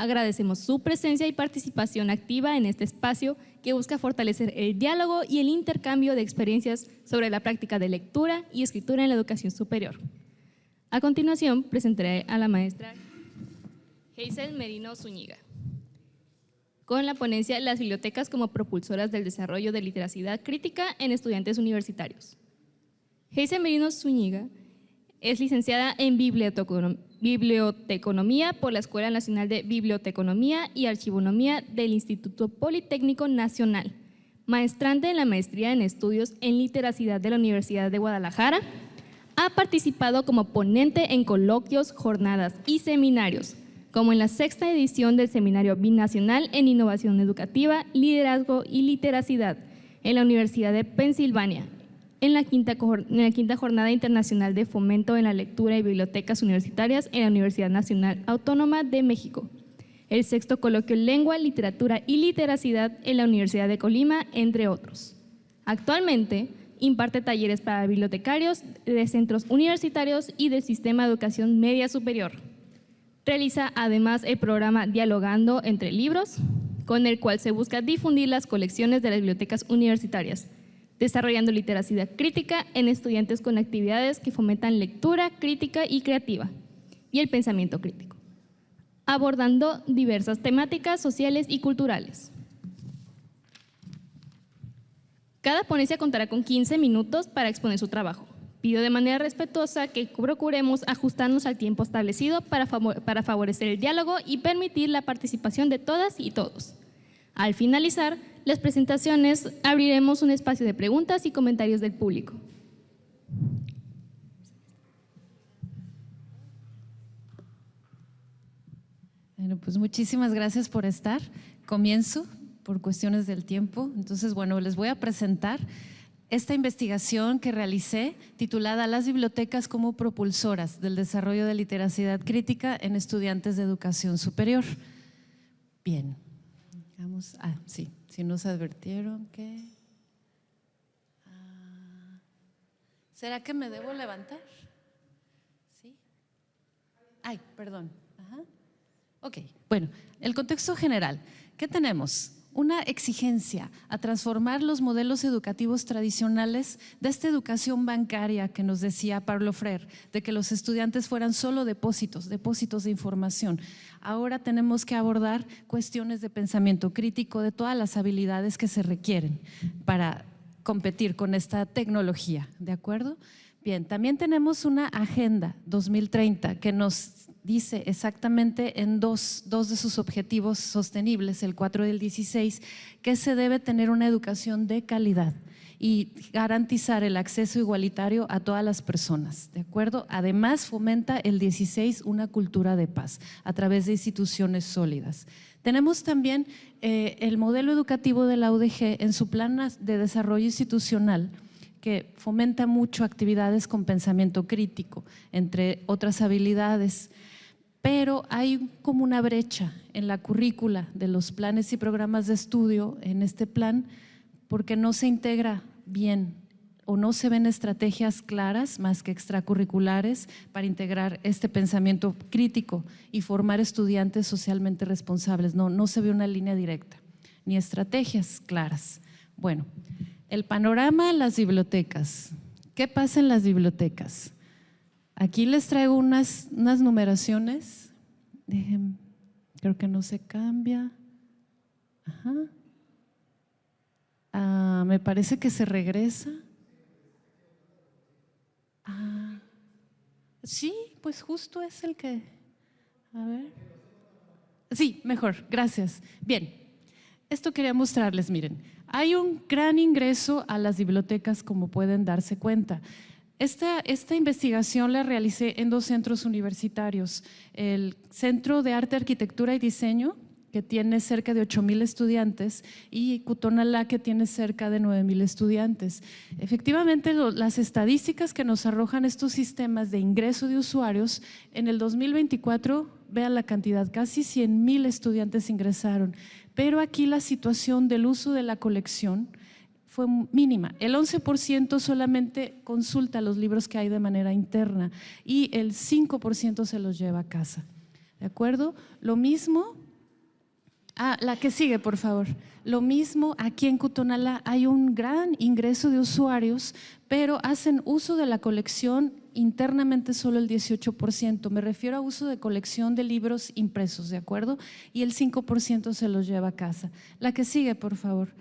Agradecemos su presencia y participación activa en este espacio que busca fortalecer el diálogo y el intercambio de experiencias sobre la práctica de lectura y escritura en la educación superior. A continuación, presentaré a la maestra Hazel Merino Zúñiga con la ponencia Las bibliotecas como propulsoras del desarrollo de literacidad crítica en estudiantes universitarios. Hazel Merino Zúñiga es licenciada en Biblioteconomía por la Escuela Nacional de Biblioteconomía y Archivonomía del Instituto Politécnico Nacional, maestrante en la Maestría en Estudios en Literacidad de la Universidad de Guadalajara. Ha participado como ponente en coloquios, jornadas y seminarios, como en la 6ª edición del Seminario Binacional en Innovación Educativa, Liderazgo y Literacidad en la Universidad de Pensilvania, en la quinta Jornada Internacional de Fomento en la Lectura y Bibliotecas Universitarias en la Universidad Nacional Autónoma de México, el 6º Coloquio Lengua, Literatura y Literacidad en la Universidad de Colima, entre otros. Actualmente, imparte talleres para bibliotecarios de centros universitarios y del Sistema de Educación Media Superior. Realiza además el programa Dialogando entre Libros, con el cual se busca difundir las colecciones de las bibliotecas universitarias, desarrollando literacidad crítica en estudiantes con actividades que fomentan lectura crítica y creativa y el pensamiento crítico, abordando diversas temáticas sociales y culturales. Cada ponencia contará con 15 minutos para exponer su trabajo. Pido de manera respetuosa que procuremos ajustarnos al tiempo establecido para favorecer el diálogo y permitir la participación de todas y todos. Al finalizar las presentaciones, abriremos un espacio de preguntas y comentarios del público. Bueno, pues muchísimas gracias por estar. Comienzo por cuestiones del tiempo. Entonces, bueno, les voy a presentar esta investigación que realicé titulada Las bibliotecas como propulsoras del desarrollo de literacidad crítica en estudiantes de educación superior. Bien, vamos, sí, si nos advirtieron que… ¿será que me debo levantar? ¿Sí? Ay, perdón. Ajá. Ok, bueno, el contexto general. ¿Qué tenemos? Una exigencia a transformar los modelos educativos tradicionales de esta educación bancaria que nos decía Paulo Freire, de que los estudiantes fueran solo depósitos de información. Ahora tenemos que abordar cuestiones de pensamiento crítico, de todas las habilidades que se requieren para competir con esta tecnología, ¿de acuerdo? Bien, también tenemos una agenda 2030 que nos dice exactamente en dos de sus objetivos sostenibles, el 4 y el 16, que se debe tener una educación de calidad y garantizar el acceso igualitario a todas las personas, ¿de acuerdo? Además, fomenta el 16 una cultura de paz a través de instituciones sólidas. Tenemos también el modelo educativo de la UDG en su plan de desarrollo institucional, que fomenta mucho actividades con pensamiento crítico, entre otras habilidades, pero hay como una brecha en la currícula de los planes y programas de estudio en este plan porque no se integra bien o no se ven estrategias claras más que extracurriculares para integrar este pensamiento crítico y formar estudiantes socialmente responsables. No se ve una línea directa, ni estrategias claras. Bueno, el panorama, las bibliotecas. ¿Qué pasa en las bibliotecas? Aquí les traigo unas numeraciones. Creo que no se cambia. Ajá. Me parece que se regresa. Sí, pues justo es el que… A ver. Sí, mejor, gracias. Bien, esto quería mostrarles, miren. Hay un gran ingreso a las bibliotecas, como pueden darse cuenta. Esta investigación la realicé en 2 centros universitarios, el Centro de Arte, Arquitectura y Diseño, que tiene cerca de 8,000 estudiantes, y Cutonalá, que tiene cerca de 9,000 estudiantes. Efectivamente, las estadísticas que nos arrojan estos sistemas de ingreso de usuarios, en el 2024, vean la cantidad, casi 100,000 estudiantes ingresaron, pero aquí la situación del uso de la colección fue mínima. El 11% solamente consulta los libros que hay de manera interna y el 5% se los lleva a casa, ¿de acuerdo? Lo mismo La que sigue, por favor. Lo mismo, aquí en Cutonala hay un gran ingreso de usuarios, pero hacen uso de la colección internamente solo el 18%. Me refiero a uso de colección de libros impresos, ¿de acuerdo? Y el 5% se los lleva a casa. La que sigue, por favor.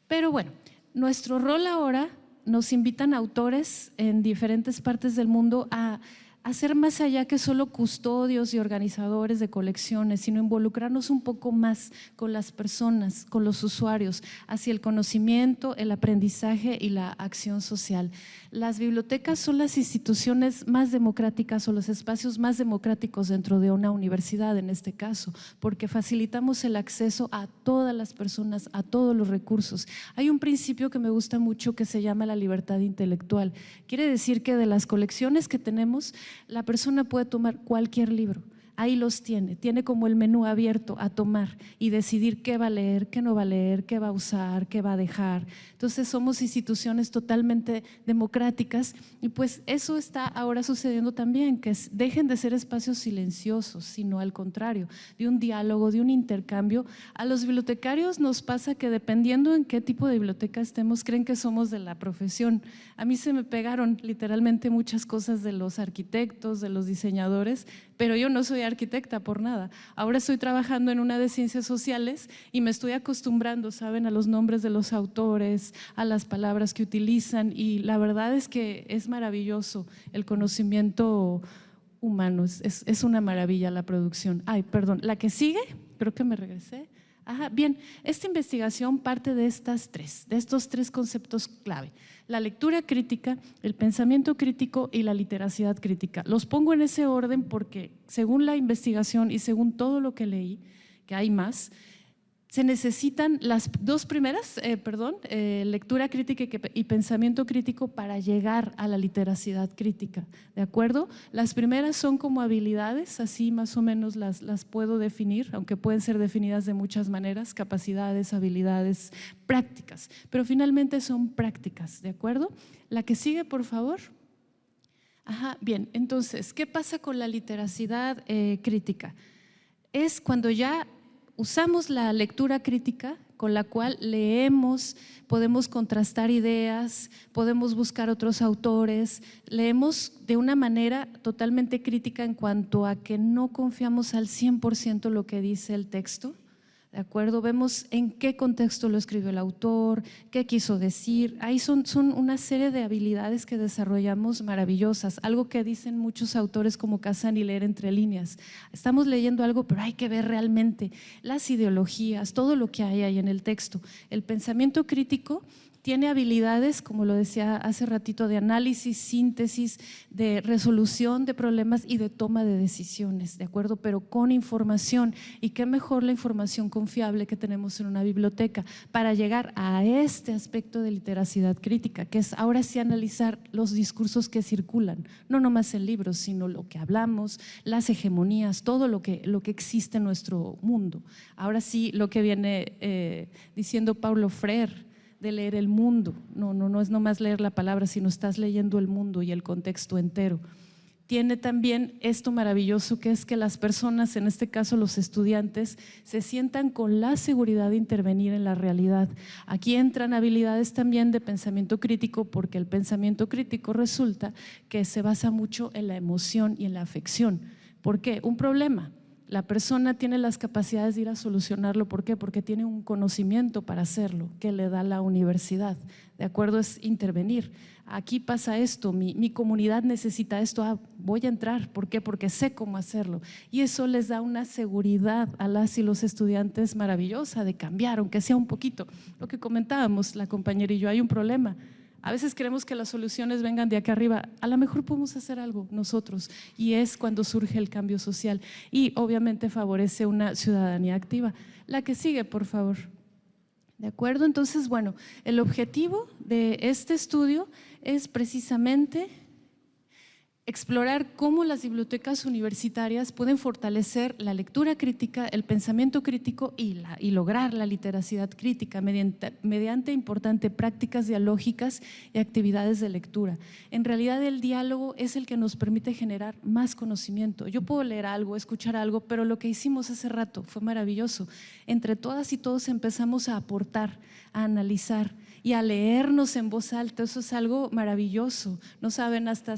Pero bueno, nuestro rol ahora, nos invitan autores en diferentes partes del mundo a hacer más allá que solo custodios y organizadores de colecciones, sino involucrarnos un poco más con las personas, con los usuarios, hacia el conocimiento, el aprendizaje y la acción social. Las bibliotecas son las instituciones más democráticas o los espacios más democráticos dentro de una universidad en este caso, porque facilitamos el acceso a todas las personas, a todos los recursos. Hay un principio que me gusta mucho que se llama la libertad intelectual. Quiere decir que de las colecciones que tenemos, la persona puede tomar cualquier libro, ahí los tiene como el menú abierto a tomar y decidir qué va a leer, qué no va a leer, qué va a usar, qué va a dejar. Entonces somos instituciones totalmente democráticas y pues eso está ahora sucediendo también, que dejen de ser espacios silenciosos, sino al contrario, de un diálogo, de un intercambio. A los bibliotecarios nos pasa que dependiendo en qué tipo de biblioteca estemos, creen que somos de la profesión. A mí se me pegaron literalmente muchas cosas de los arquitectos, de los diseñadores, pero yo no soy arquitecta por nada. Ahora estoy trabajando en una de ciencias sociales y me estoy acostumbrando, ¿saben?, a los nombres de los autores, a las palabras que utilizan, y la verdad es que es maravilloso el conocimiento humano, es una maravilla la producción. Perdón, la que sigue, creo que me regresé. Bien, esta investigación parte de estos tres conceptos clave: la lectura crítica, el pensamiento crítico y la literacidad crítica. Los pongo en ese orden porque según la investigación y según todo lo que leí, que hay más, se necesitan las dos primeras, lectura crítica y pensamiento crítico para llegar a la literacidad crítica, ¿de acuerdo? Las primeras son como habilidades, así más o menos las puedo definir, aunque pueden ser definidas de muchas maneras: capacidades, habilidades, prácticas, pero finalmente son prácticas, ¿de acuerdo? La que sigue, por favor. Bien, entonces, ¿qué pasa con la literacidad crítica? Es cuando ya usamos la lectura crítica, con la cual leemos, podemos contrastar ideas, podemos buscar otros autores, leemos de una manera totalmente crítica en cuanto a que no confiamos al 100% lo que dice el texto, ¿de acuerdo? Vemos en qué contexto lo escribió el autor, qué quiso decir. Ahí son una serie de habilidades que desarrollamos maravillosas, algo que dicen muchos autores como Kazan y leer entre líneas. Estamos leyendo algo, pero hay que ver realmente las ideologías, todo lo que hay ahí en el texto. El pensamiento crítico tiene habilidades, como lo decía hace ratito, de análisis, síntesis, de resolución de problemas y de toma de decisiones, ¿de acuerdo? Pero con información, y qué mejor la información confiable que tenemos en una biblioteca para llegar a este aspecto de literacidad crítica, que es ahora sí analizar los discursos que circulan, no nomás en libros, sino lo que hablamos, las hegemonías, todo lo que existe en nuestro mundo. Ahora sí, lo que viene diciendo Paulo Freire, de leer el mundo, no es nomás leer la palabra, sino estás leyendo el mundo y el contexto entero. Tiene también esto maravilloso que es que las personas, en este caso los estudiantes, se sientan con la seguridad de intervenir en la realidad. Aquí entran habilidades también de pensamiento crítico, porque el pensamiento crítico resulta que se basa mucho en la emoción y en la afección. ¿Por qué? Un problema. La persona tiene las capacidades de ir a solucionarlo. ¿Por qué? Porque tiene un conocimiento para hacerlo que le da la universidad, ¿de acuerdo? Es intervenir. Aquí pasa esto, mi comunidad necesita esto, voy a entrar. ¿Por qué? Porque sé cómo hacerlo. Y eso les da una seguridad a las y los estudiantes maravillosa de cambiar, aunque sea un poquito. Lo que comentábamos la compañera y yo, hay un problema. A veces queremos que las soluciones vengan de acá arriba, a lo mejor podemos hacer algo nosotros, y es cuando surge el cambio social y obviamente favorece una ciudadanía activa. La que sigue, por favor. ¿De acuerdo? Entonces, bueno, el objetivo de este estudio es precisamente explorar cómo las bibliotecas universitarias pueden fortalecer la lectura crítica, el pensamiento crítico y lograr la literacidad crítica mediante importantes prácticas dialógicas y actividades de lectura. En realidad el diálogo es el que nos permite generar más conocimiento. Yo puedo leer algo, escuchar algo, pero lo que hicimos hace rato fue maravilloso. Entre todas y todos empezamos a aportar, a analizar y a leernos en voz alta. Eso es algo maravilloso. No saben, hasta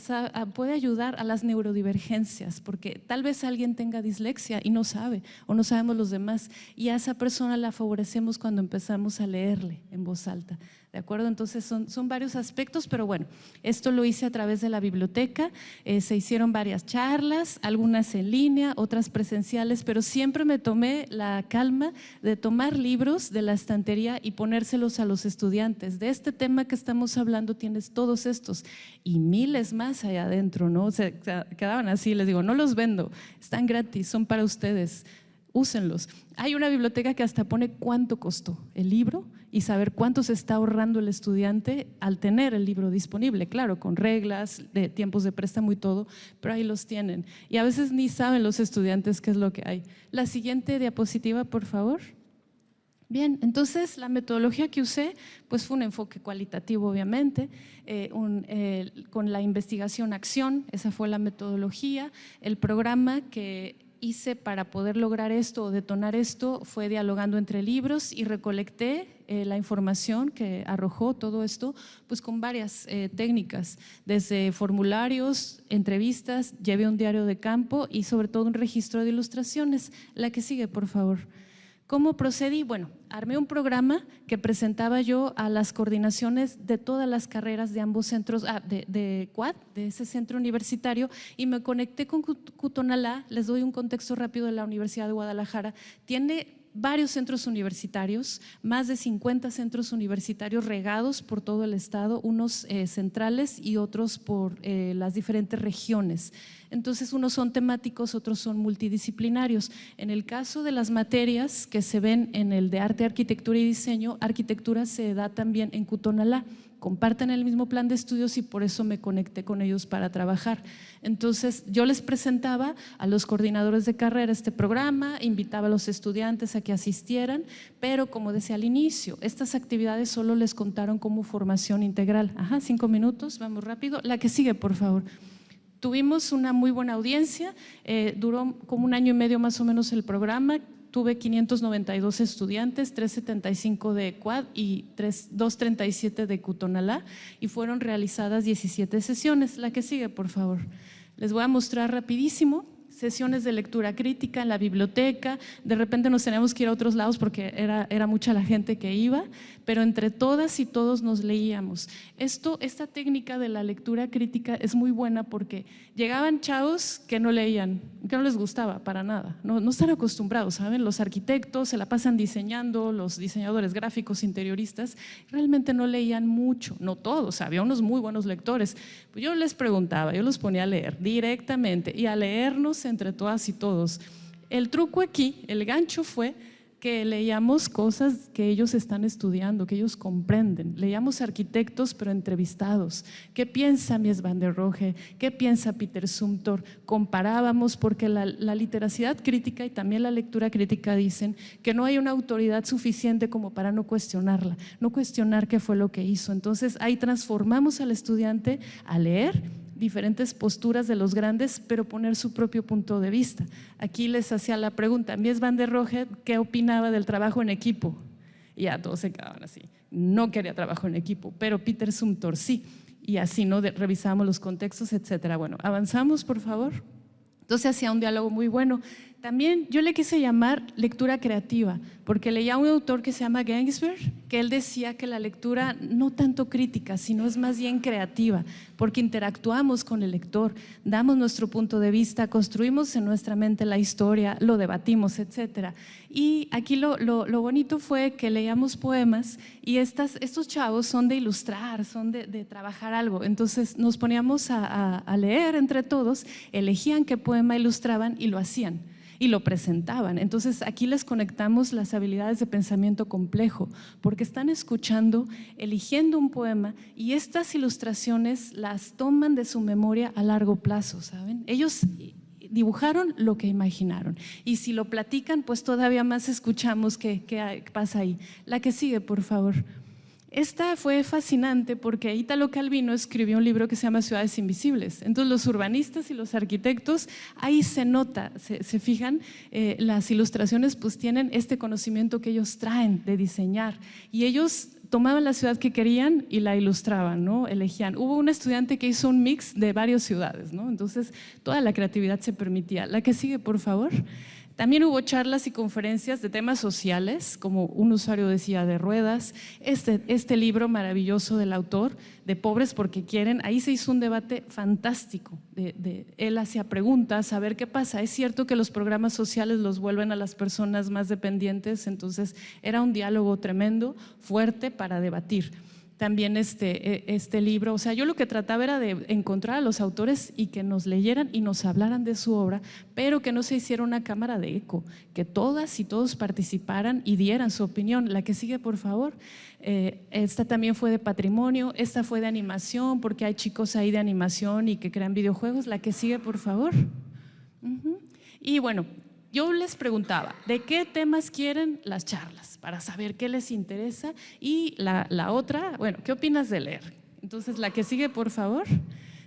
puede ayudar a las neurodivergencias, porque tal vez alguien tenga dislexia y no sabe, o no sabemos los demás, y a esa persona la favorecemos cuando empezamos a leerle en voz alta. ¿De acuerdo? Entonces son varios aspectos, pero bueno, esto lo hice a través de la biblioteca, se hicieron varias charlas, algunas en línea, otras presenciales, pero siempre me tomé la calma de tomar libros de la estantería y ponérselos a los estudiantes. De este tema que estamos hablando tienes todos estos y miles más allá adentro, ¿no? Se quedaban así, les digo, no los vendo, están gratis, son para ustedes. Úsenlos. Hay una biblioteca que hasta pone cuánto costó el libro y saber cuánto se está ahorrando el estudiante al tener el libro disponible, claro, con reglas, de tiempos de préstamo y todo, pero ahí los tienen. Y a veces ni saben los estudiantes qué es lo que hay. La siguiente diapositiva, por favor. Bien, entonces la metodología que usé pues fue un enfoque cualitativo, obviamente, con la investigación-acción, esa fue la metodología. El programa que hice para poder lograr esto o detonar esto fue dialogando entre libros y recolecté la información que arrojó todo esto pues con varias técnicas, desde formularios, entrevistas, llevé un diario de campo y sobre todo un registro de ilustraciones. La que sigue, por favor. ¿Cómo procedí? Bueno, armé un programa que presentaba yo a las coordinaciones de todas las carreras de ambos centros, de CUAD, de ese centro universitario, y me conecté con Cutonalá. Les doy un contexto rápido de la Universidad de Guadalajara. Tiene varios centros universitarios, más de 50 centros universitarios regados por todo el estado, unos centrales y otros por las diferentes regiones. Entonces, unos son temáticos, otros son multidisciplinarios. En el caso de las materias que se ven en el de arte, arquitectura y diseño, arquitectura se da también en Cutonalá. Comparten el mismo plan de estudios y por eso me conecté con ellos para trabajar. Entonces yo les presentaba a los coordinadores de carrera este programa, invitaba a los estudiantes a que asistieran, pero como decía al inicio, estas actividades solo les contaron como formación integral. 5 minutos, vamos rápido. La que sigue, por favor. Tuvimos una muy buena audiencia, duró como 1 año y medio más o menos el programa. Tuve 592 estudiantes, 375 de CUAD y 237 de Cutonalá, y fueron realizadas 17 sesiones. La que sigue, por favor. Les voy a mostrar rapidísimo sesiones de lectura crítica en la biblioteca. De repente nos teníamos que ir a otros lados porque era mucha la gente que iba, pero entre todas y todos nos leíamos. Esta técnica de la lectura crítica es muy buena porque llegaban chavos que no leían, que no les gustaba para nada, no están acostumbrados, ¿saben? Los arquitectos se la pasan diseñando, los diseñadores gráficos, interioristas, realmente no leían mucho, no todos, había unos muy buenos lectores. Pues yo les preguntaba, yo los ponía a leer directamente y a leernos entre todas y todos. El truco aquí, el gancho fue que leíamos cosas que ellos están estudiando, que ellos comprenden. Leíamos arquitectos pero entrevistados. ¿Qué piensa Mies van der Rohe? ¿Qué piensa Peter Zumthor? Comparábamos porque la literacidad crítica y también la lectura crítica dicen que no hay una autoridad suficiente como para no cuestionarla, no cuestionar qué fue lo que hizo. Entonces ahí transformamos al estudiante a leer diferentes posturas de los grandes, pero poner su propio punto de vista. Aquí les hacía la pregunta, Mies van der Rohe, ¿qué opinaba del trabajo en equipo? Y ya todos se quedaban así, no quería trabajo en equipo, pero Peter Zumthor sí, y así no revisamos los contextos, etcétera. Bueno, avanzamos, por favor. Entonces hacía un diálogo muy bueno. También yo le quise llamar lectura creativa, porque leía a un autor que se llama Ginsberg, que él decía que la lectura no tanto crítica, sino es más bien creativa, porque interactuamos con el lector, damos nuestro punto de vista, construimos en nuestra mente la historia, lo debatimos, etcétera. Y aquí lo bonito fue que leíamos poemas y estos chavos son de ilustrar, son de trabajar algo. Entonces nos poníamos a leer entre todos, elegían qué poema ilustraban y lo hacían. y lo presentaban. Entonces aquí les conectamos las habilidades de pensamiento complejo, porque están escuchando, eligiendo un poema y estas ilustraciones las toman de su memoria a largo plazo, ¿saben? Ellos dibujaron lo que imaginaron y si lo platican, pues todavía más escuchamos qué pasa ahí. La que sigue, por favor. Esta fue fascinante porque Italo Calvino escribió un libro que se llama Ciudades Invisibles. Entonces los urbanistas y los arquitectos, ahí se nota, se fijan, las ilustraciones pues tienen este conocimiento que ellos traen de diseñar y ellos tomaban la ciudad que querían y la ilustraban, ¿no? Elegían. Hubo un estudiante que hizo un mix de varias ciudades, ¿no? Entonces toda la creatividad se permitía. La que sigue, por favor. También hubo charlas y conferencias de temas sociales, como un usuario de silla de ruedas, este libro maravilloso del autor, de Pobres porque quieren, ahí se hizo un debate fantástico. Él hacía preguntas, a ver qué pasa. Es cierto que los programas sociales los vuelven a las personas más dependientes, entonces era un diálogo tremendo, fuerte para debatir. También este libro, o sea, yo lo que trataba era de encontrar a los autores y que nos leyeran y nos hablaran de su obra, pero que no se hiciera una cámara de eco, que todas y todos participaran y dieran su opinión. La que sigue, por favor. Esta también fue de patrimonio, esta fue de animación, porque hay chicos ahí de animación y que crean videojuegos. La que sigue, por favor. Y bueno, yo les preguntaba, ¿de qué temas quieren las charlas? Para saber qué les interesa. Y la otra, bueno, ¿qué opinas de leer? Entonces, la que sigue, por favor.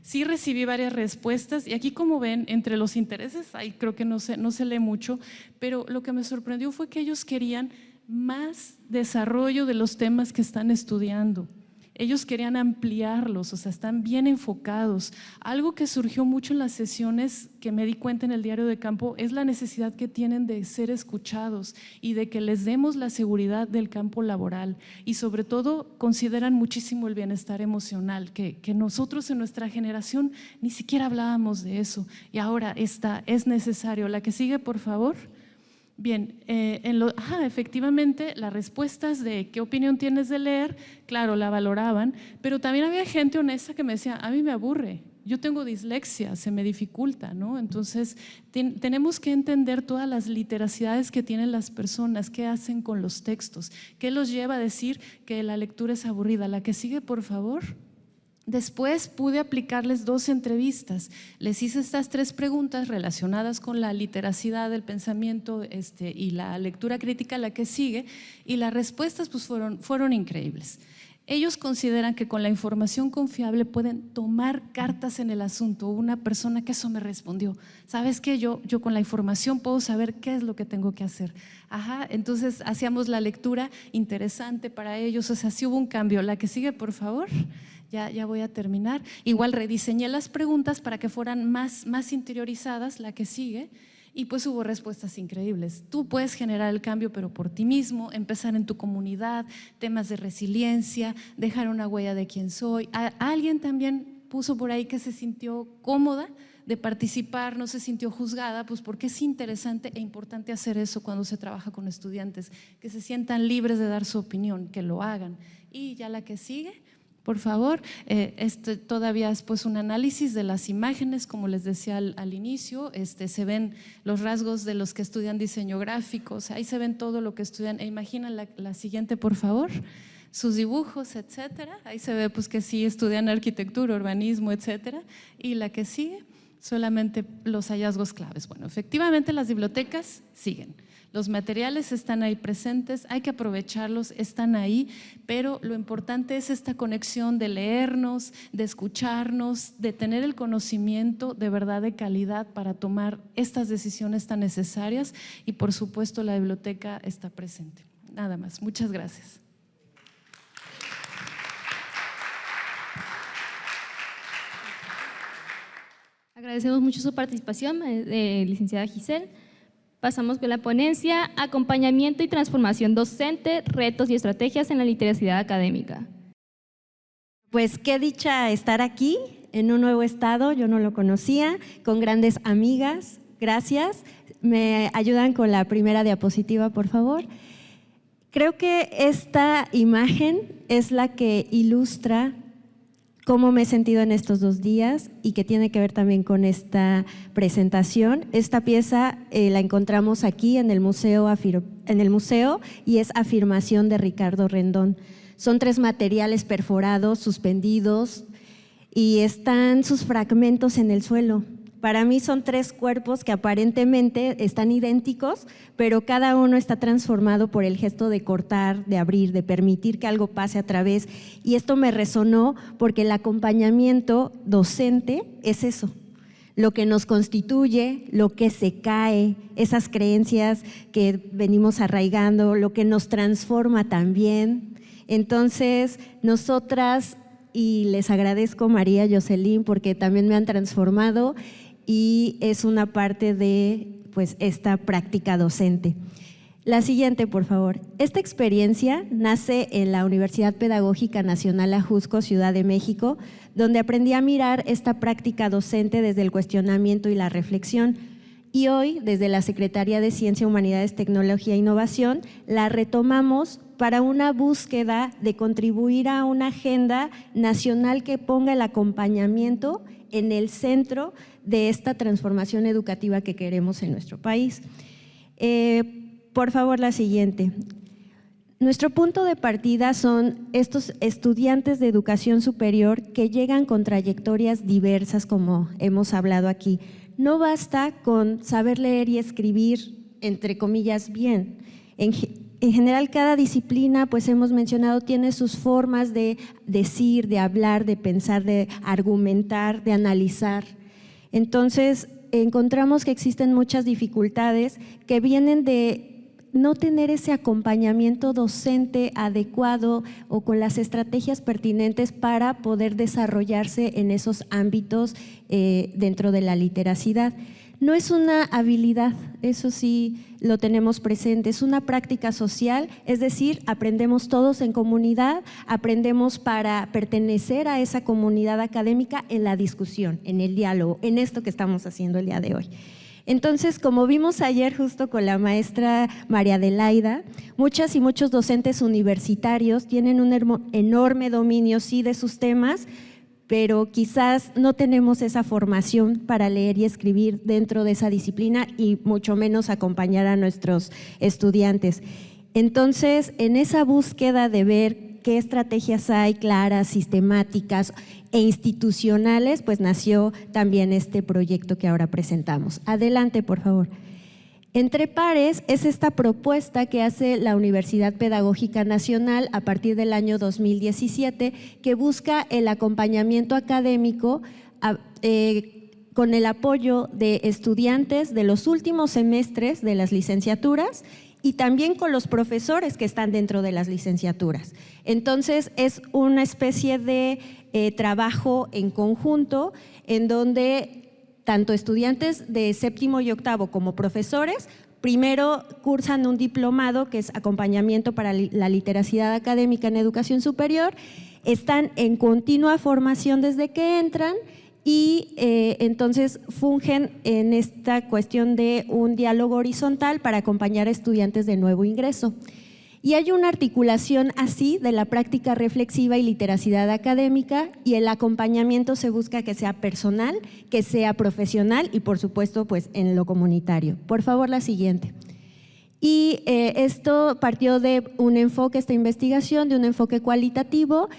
Sí recibí varias respuestas y aquí, como ven, entre los intereses, ahí creo que no se lee mucho, pero lo que me sorprendió fue que ellos querían más desarrollo de los temas que están estudiando. Ellos querían ampliarlos, o sea, están bien enfocados. Algo que surgió mucho en las sesiones, que me di cuenta en el diario de campo, es la necesidad que tienen de ser escuchados y de que les demos la seguridad del campo laboral. Y sobre todo, consideran muchísimo el bienestar emocional, que nosotros en nuestra generación ni siquiera hablábamos de eso. Y ahora es necesario. La que sigue, por favor. Bien, efectivamente las respuestas de qué opinión tienes de leer, claro, la valoraban, pero también había gente honesta que me decía, a mí me aburre, yo tengo dislexia, se me dificulta, ¿no? Entonces tenemos que entender todas las literacidades que tienen las personas, qué hacen con los textos, qué los lleva a decir que la lectura es aburrida. La que sigue, por favor. Después pude aplicarles 2 entrevistas, les hice estas 3 preguntas relacionadas con la literacidad del pensamiento y la lectura crítica, la que sigue, y las respuestas pues fueron increíbles. Ellos consideran que con la información confiable pueden tomar cartas en el asunto. Hubo una persona que eso me respondió, ¿sabes qué? Yo con la información puedo saber qué es lo que tengo que hacer. Entonces hacíamos la lectura interesante para ellos, o sea, sí hubo un cambio. La que sigue, por favor. Ya voy a terminar. Igual rediseñé las preguntas para que fueran más interiorizadas, la que sigue, y pues hubo respuestas increíbles. Tú puedes generar el cambio, pero por ti mismo, empezar en tu comunidad, temas de resiliencia, dejar una huella de quién soy. Alguien también puso por ahí que se sintió cómoda de participar, no se sintió juzgada, pues porque es interesante e importante hacer eso cuando se trabaja con estudiantes, que se sientan libres de dar su opinión, que lo hagan. Y ya la que sigue. Por favor, todavía es pues un análisis de las imágenes, como les decía al inicio, se ven los rasgos de los que estudian diseño gráfico, o sea, ahí se ven todo lo que estudian. Imaginen la siguiente, por favor, sus dibujos, etcétera. Ahí se ve pues que sí estudian arquitectura, urbanismo, etcétera. Y la que sigue, solamente los hallazgos claves. Bueno, efectivamente las bibliotecas siguen. Los materiales están ahí presentes, hay que aprovecharlos, están ahí, pero lo importante es esta conexión de leernos, de escucharnos, de tener el conocimiento de verdad de calidad para tomar estas decisiones tan necesarias y por supuesto la biblioteca está presente. Nada más, muchas gracias. Agradecemos mucho su participación, licenciada Giselle. Pasamos con la ponencia, acompañamiento y transformación docente, retos y estrategias en la literacidad académica. Pues qué dicha estar aquí en un nuevo estado, yo no lo conocía, con grandes amigas, gracias. ¿Me ayudan con la primera diapositiva, por favor? Creo que esta imagen es la que ilustra cómo me he sentido en estos 2 días y que tiene que ver también con esta presentación. Esta pieza la encontramos aquí en el museo y es Afirmación de Ricardo Rendón. Son 3 materiales perforados, suspendidos y están sus fragmentos en el suelo. Para mí son 3 cuerpos que aparentemente están idénticos, pero cada uno está transformado por el gesto de cortar, de abrir, de permitir que algo pase a través. Y esto me resonó porque el acompañamiento docente es eso, lo que nos constituye, lo que se cae, esas creencias que venimos arraigando, lo que nos transforma también. Entonces, nosotras, y les agradezco María, Jocelyn, porque también me han transformado y es una parte de pues, esta práctica docente. La siguiente, por favor. Esta experiencia nace en la Universidad Pedagógica Nacional Ajusco, Ciudad de México, donde aprendí a mirar esta práctica docente desde el cuestionamiento y la reflexión. Y hoy, desde la Secretaría de Ciencia, Humanidades, Tecnología e Innovación, la retomamos para una búsqueda de contribuir a una agenda nacional que ponga el acompañamiento en el centro de esta transformación educativa que queremos en nuestro país. Por favor, la siguiente. Nuestro punto de partida son estos estudiantes de educación superior que llegan con trayectorias diversas, como hemos hablado aquí. No basta con saber leer y escribir, entre comillas, bien. En general, cada disciplina, pues hemos mencionado, tiene sus formas de decir, de hablar, de pensar, de argumentar, de analizar. Entonces, encontramos que existen muchas dificultades que vienen de no tener ese acompañamiento docente adecuado o con las estrategias pertinentes para poder desarrollarse en esos ámbitos dentro de la literacidad. No es una habilidad, eso sí lo tenemos presente, es una práctica social, es decir, aprendemos todos en comunidad, aprendemos para pertenecer a esa comunidad académica en la discusión, en el diálogo, en esto que estamos haciendo el día de hoy. Entonces, como vimos ayer justo con la maestra María Adelaida, muchas y muchos docentes universitarios tienen un enorme dominio, sí, de sus temas, pero quizás no tenemos esa formación para leer y escribir dentro de esa disciplina y mucho menos acompañar a nuestros estudiantes. Entonces, en esa búsqueda de ver qué estrategias hay claras, sistemáticas e institucionales, pues nació también este proyecto que ahora presentamos. Adelante, por favor. Entre Pares es esta propuesta que hace la Universidad Pedagógica Nacional a partir del año 2017 que busca el acompañamiento académico con el apoyo de estudiantes de los últimos semestres de las licenciaturas y también con los profesores que están dentro de las licenciaturas. Entonces, es una especie de trabajo en conjunto en donde tanto estudiantes de 7º y 8º como profesores, primero cursan un diplomado que es acompañamiento para la literacidad académica en educación superior, están en continua formación desde que entran y entonces fungen en esta cuestión de un diálogo horizontal para acompañar a estudiantes de nuevo ingreso. Y hay una articulación así de la práctica reflexiva y literacidad académica y el acompañamiento se busca que sea personal, que sea profesional y por supuesto pues en lo comunitario. Por favor, la siguiente. Y esto partió de un enfoque, esta investigación, de un enfoque cualitativo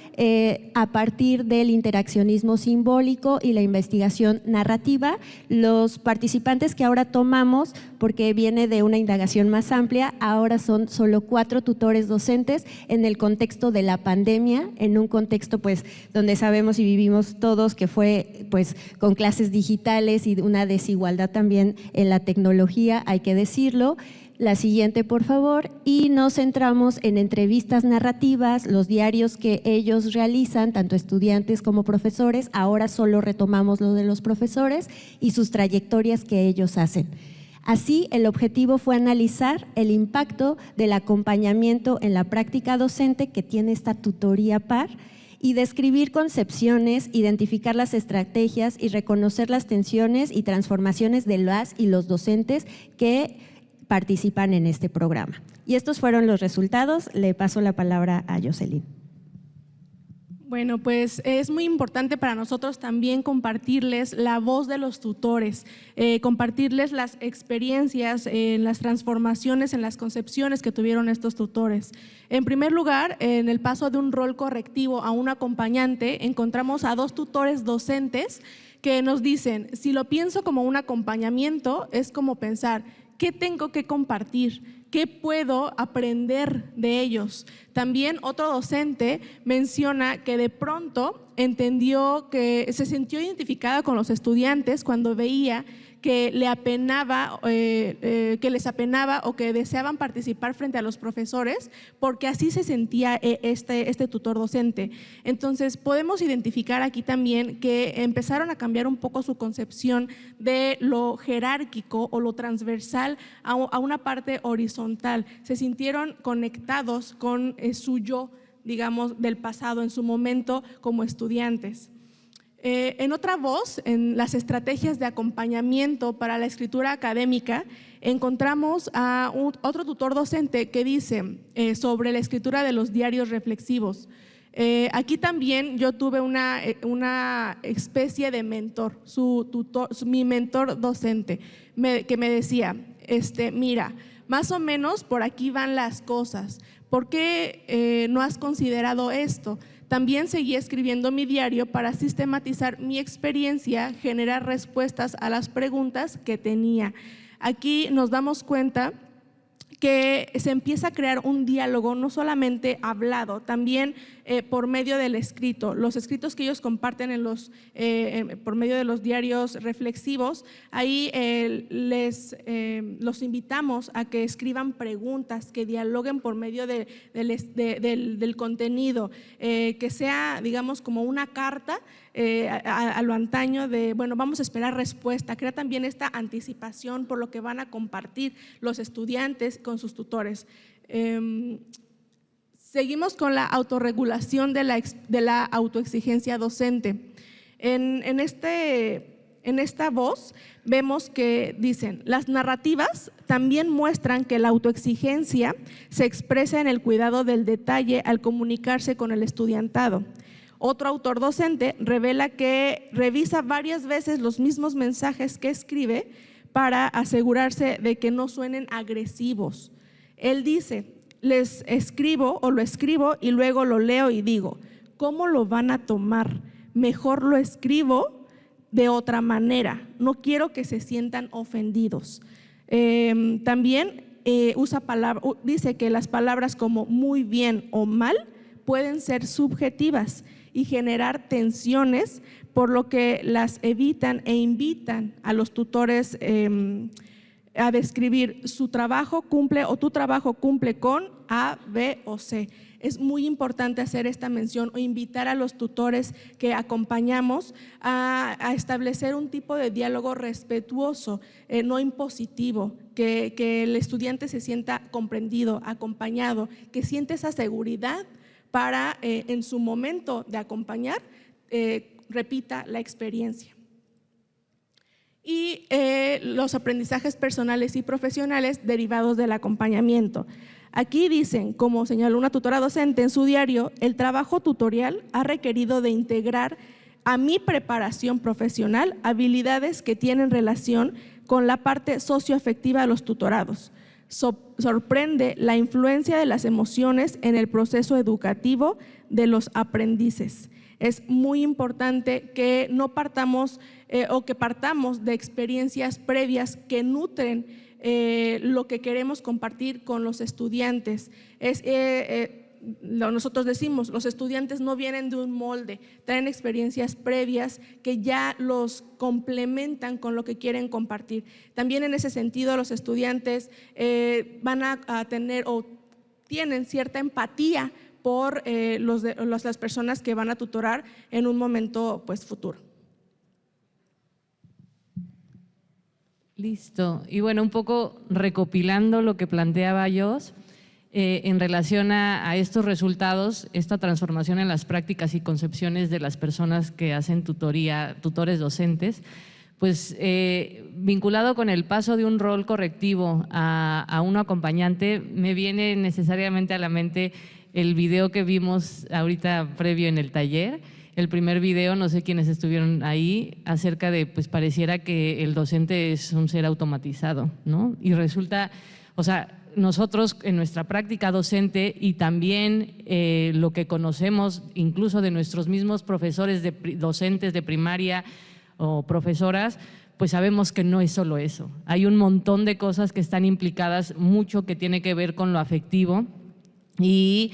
a partir del interaccionismo simbólico y la investigación narrativa. Los participantes que ahora tomamos, porque viene de una indagación más amplia, ahora son solo 4 tutores docentes en el contexto de la pandemia, en un contexto pues donde sabemos y vivimos todos que fue pues con clases digitales y una desigualdad también en la tecnología, hay que decirlo. La siguiente, por favor, y nos centramos en entrevistas narrativas, los diarios que ellos realizan, tanto estudiantes como profesores, ahora solo retomamos lo de los profesores y sus trayectorias que ellos hacen. Así, el objetivo fue analizar el impacto del acompañamiento en la práctica docente que tiene esta tutoría par y describir concepciones, identificar las estrategias y reconocer las tensiones y transformaciones de las y los docentes que participan en este programa. Y estos fueron los resultados. Le paso la palabra a Jocelyn. Bueno, pues es muy importante para nosotros también compartirles la voz de los tutores, compartirles las experiencias, las transformaciones, en las concepciones que tuvieron estos tutores. En primer lugar, en el paso de un rol correctivo a un acompañante, encontramos a 2 tutores docentes que nos dicen: si lo pienso como un acompañamiento, es como pensar, ¿qué tengo que compartir? ¿Qué puedo aprender de ellos? También otro docente menciona que de pronto entendió que se sintió identificada con los estudiantes cuando veía que le apenaba, que les apenaba o que deseaban participar frente a los profesores, porque así se sentía este tutor docente. Entonces podemos identificar aquí también que empezaron a cambiar un poco su concepción de lo jerárquico o lo transversal a una parte horizontal. Se sintieron conectados con su yo, digamos, del pasado en su momento como estudiantes. En otra voz, en las estrategias de acompañamiento para la escritura académica, encontramos a otro tutor docente que dice sobre la escritura de los diarios reflexivos. Aquí también yo tuve una especie de mentor, mi mentor docente, que me decía, mira, más o menos por aquí van las cosas, ¿por qué no has considerado esto? También seguí escribiendo mi diario para sistematizar mi experiencia, generar respuestas a las preguntas que tenía. Aquí nos damos cuenta que se empieza a crear un diálogo no solamente hablado, también por medio del escrito. Los escritos que ellos comparten por medio de los diarios reflexivos, ahí los invitamos a que escriban preguntas, que dialoguen por medio del contenido, que sea, digamos, como una carta a lo antaño de, bueno, vamos a esperar respuesta. Crea también esta anticipación por lo que van a compartir los estudiantes con sus tutores. Seguimos con la autorregulación de la autoexigencia docente. En esta voz vemos que dicen: las narrativas también muestran que la autoexigencia se expresa en el cuidado del detalle al comunicarse con el estudiantado. Otro autor docente revela que revisa varias veces los mismos mensajes que escribe para asegurarse de que no suenen agresivos. Él dice: les escribo o lo escribo y luego lo leo y digo, ¿cómo lo van a tomar? Mejor lo escribo de otra manera, no quiero que se sientan ofendidos. También dice que las palabras como muy bien o mal pueden ser subjetivas y generar tensiones, por lo que las evitan e invitan a los tutores a describir su trabajo cumple o tu trabajo cumple con A, B o C. Es muy importante hacer esta mención o invitar a los tutores que acompañamos a establecer un tipo de diálogo respetuoso, no impositivo, que el estudiante se sienta comprendido, acompañado, que siente esa seguridad para en su momento de acompañar, repita la experiencia. Y los aprendizajes personales y profesionales derivados del acompañamiento. Aquí dicen, como señaló una tutora docente en su diario, el trabajo tutorial ha requerido de integrar a mi preparación profesional habilidades que tienen relación con la parte socioafectiva de los tutorados. Sorprende la influencia de las emociones en el proceso educativo de los aprendices. Es muy importante que no partamos o que partamos de experiencias previas que nutren lo que queremos compartir con los estudiantes. Nosotros decimos, los estudiantes no vienen de un molde, traen experiencias previas que ya los complementan con lo que quieren compartir. También en ese sentido los estudiantes van a tener o tienen cierta empatía por las personas que van a tutorar en un momento pues futuro. Listo. Y bueno, un poco recopilando lo que planteaba Jos, en relación a estos resultados, esta transformación en las prácticas y concepciones de las personas que hacen tutoría, tutores docentes, pues vinculado con el paso de un rol correctivo a un acompañante, me viene necesariamente a la mente el video que vimos ahorita previo en el taller. El primer video, no sé quiénes estuvieron ahí, acerca de, pues pareciera que el docente es un ser automatizado, ¿no? Y resulta, o sea, nosotros en nuestra práctica docente y también lo que conocemos incluso de nuestros mismos profesores, docentes de primaria o profesoras, pues sabemos que no es solo eso. Hay un montón de cosas que están implicadas, mucho que tiene que ver con lo afectivo y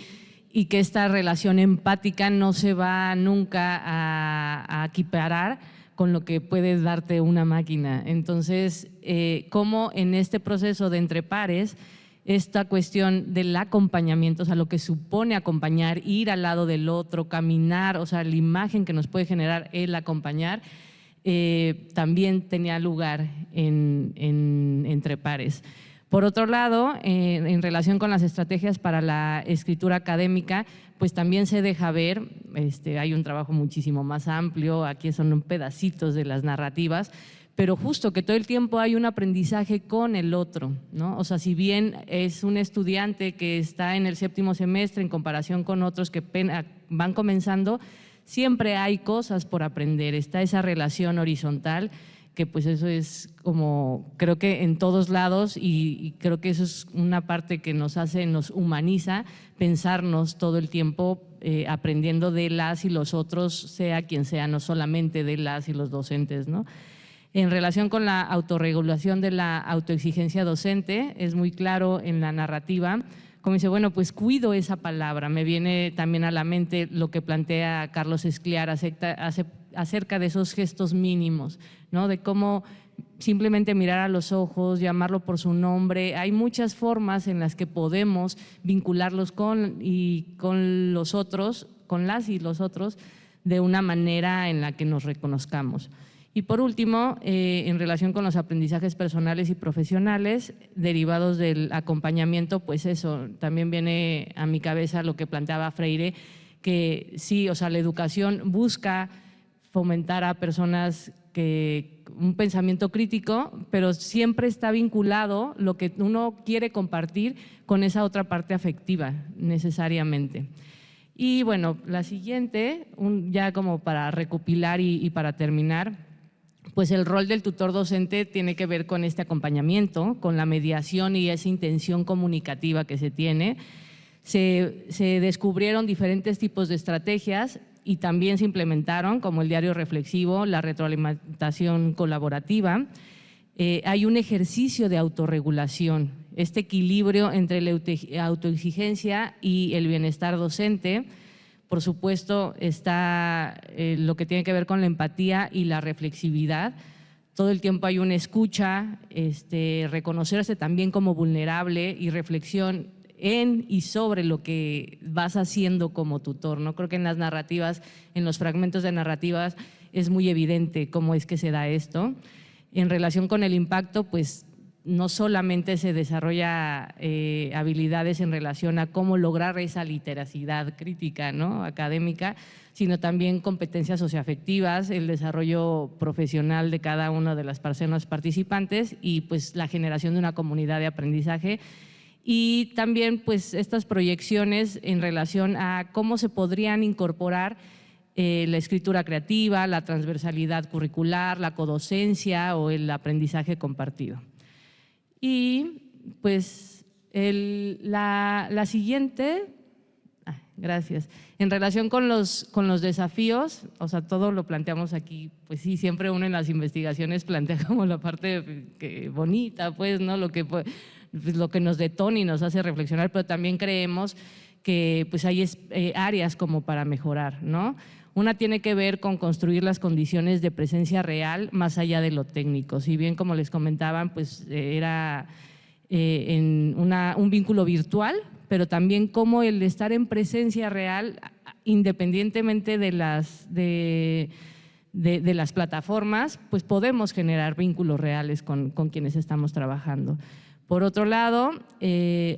que esta relación empática no se va nunca a equiparar con lo que puede darte una máquina. Entonces, cómo en este proceso de entre pares, esta cuestión del acompañamiento, o sea, lo que supone acompañar, ir al lado del otro, caminar, o sea, la imagen que nos puede generar el acompañar, también tenía lugar entre pares. Por otro lado, en relación con las estrategias para la escritura académica, pues también se deja ver, hay un trabajo muchísimo más amplio, aquí son pedacitos de las narrativas, pero justo que todo el tiempo hay un aprendizaje con el otro, ¿no? O sea, si bien es un estudiante que está en el 7º semestre en comparación con otros que van comenzando, siempre hay cosas por aprender, está esa relación horizontal, que pues eso es como, creo que en todos lados y creo que eso es una parte que nos hace, nos humaniza, pensarnos todo el tiempo aprendiendo de las y los otros, sea quien sea, no solamente de las y los docentes, ¿no? En relación con la autorregulación de la autoexigencia docente, es muy claro en la narrativa, como dice, bueno, pues cuido esa palabra. Me viene también a la mente lo que plantea Carlos Escliar acerca de esos gestos mínimos, ¿no? De cómo simplemente mirar a los ojos, llamarlo por su nombre. Hay muchas formas en las que podemos vincularlos con los otros, con las y los otros, de una manera en la que nos reconozcamos. Y por último, en relación con los aprendizajes personales y profesionales derivados del acompañamiento, pues eso, también viene a mi cabeza lo que planteaba Freire, que sí, o sea, la educación busca fomentar a personas que un pensamiento crítico, pero siempre está vinculado lo que uno quiere compartir con esa otra parte afectiva, necesariamente. Y bueno, la siguiente, ya como para recopilar y para terminar, pues el rol del tutor docente tiene que ver con este acompañamiento, con la mediación y esa intención comunicativa que se tiene. Se descubrieron diferentes tipos de estrategias y también se implementaron, como el diario reflexivo, la retroalimentación colaborativa. Hay un ejercicio de autorregulación, este equilibrio entre la autoexigencia y el bienestar docente. Por supuesto, está lo que tiene que ver con la empatía y la reflexividad. Todo el tiempo hay una escucha, reconocerse también como vulnerable y reflexión en y sobre lo que vas haciendo como tutor, ¿no? Creo que en las narrativas, en los fragmentos de narrativas, es muy evidente cómo es que se da esto. En relación con el impacto, pues no solamente se desarrolla habilidades en relación a cómo lograr esa literacidad crítica, ¿no? Académica, sino también competencias socioafectivas, el desarrollo profesional de cada una de las personas participantes y pues la generación de una comunidad de aprendizaje. Y también pues estas proyecciones en relación a cómo se podrían incorporar la escritura creativa, la transversalidad curricular, la codocencia o el aprendizaje compartido. Y pues la siguiente, gracias, en relación con los desafíos, o sea, todo lo planteamos aquí, pues sí, siempre uno en las investigaciones plantea como la parte bonita, pues, ¿no? Lo que nos detona y nos hace reflexionar, pero también creemos que pues hay áreas como para mejorar, ¿no? Una tiene que ver con construir las condiciones de presencia real más allá de lo técnico. Si bien, como les comentaban, pues era en un vínculo virtual, pero también como el estar en presencia real, independientemente de las plataformas, pues podemos generar vínculos reales con quienes estamos trabajando. Por otro lado,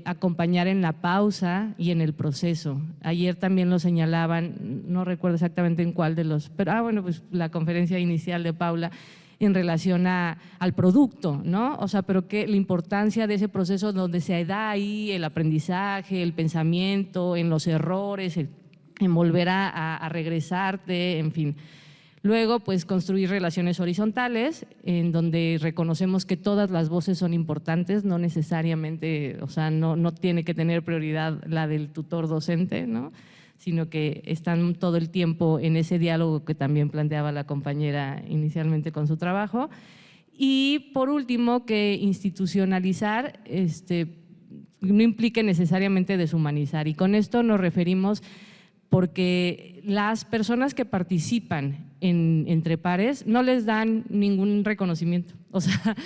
acompañar en la pausa y en el proceso. Ayer también lo señalaban, no recuerdo exactamente en cuál de los, pero bueno, pues la conferencia inicial de Paula, en relación al producto, ¿no? O sea, pero que la importancia de ese proceso donde se da ahí el aprendizaje, el pensamiento, en los errores, en volver a regresarte, en fin. Luego, pues construir relaciones horizontales en donde reconocemos que todas las voces son importantes, no necesariamente, o sea, no tiene que tener prioridad la del tutor docente, ¿no? Sino que están todo el tiempo en ese diálogo que también planteaba la compañera inicialmente con su trabajo. Y por último, que institucionalizar no implique necesariamente deshumanizar. Y con esto nos referimos porque las personas que participan entre pares no les dan ningún reconocimiento. O sea,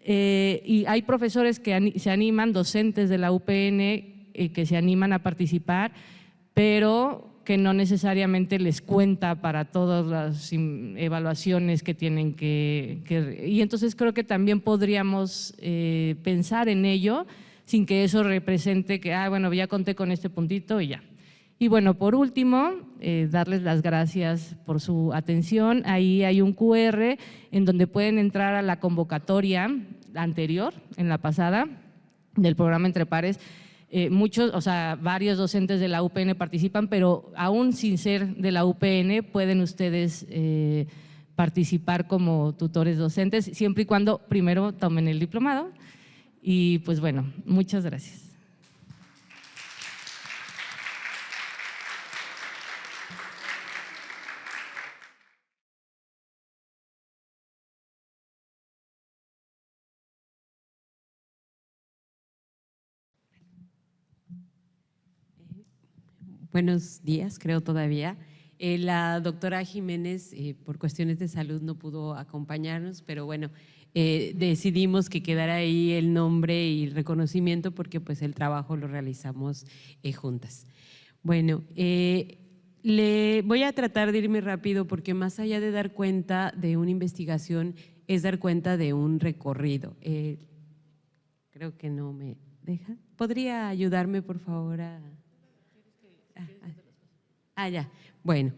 y hay profesores que se animan, docentes de la UPN que se animan a participar, pero que no necesariamente les cuenta para todas las evaluaciones que tienen y entonces creo que también podríamos pensar en ello sin que eso represente que, bueno, ya conté con este puntito y ya. Y bueno, por último, darles las gracias por su atención. Ahí hay un QR en donde pueden entrar a la convocatoria anterior, en la pasada, del programa Entre Pares. Muchos, o sea, varios docentes de la UPN participan, pero aún sin ser de la UPN pueden ustedes participar como tutores docentes, siempre y cuando primero tomen el diplomado. Y pues bueno, muchas gracias. Buenos días, creo todavía. La doctora Jiménez, por cuestiones de salud, no pudo acompañarnos, pero bueno, decidimos que quedara ahí el nombre y el reconocimiento porque pues el trabajo lo realizamos juntas. Bueno, le voy a tratar de irme rápido porque más allá de dar cuenta de una investigación, es dar cuenta de un recorrido. Creo que no me deja. ¿Podría ayudarme, por favor, a… ya. Bueno,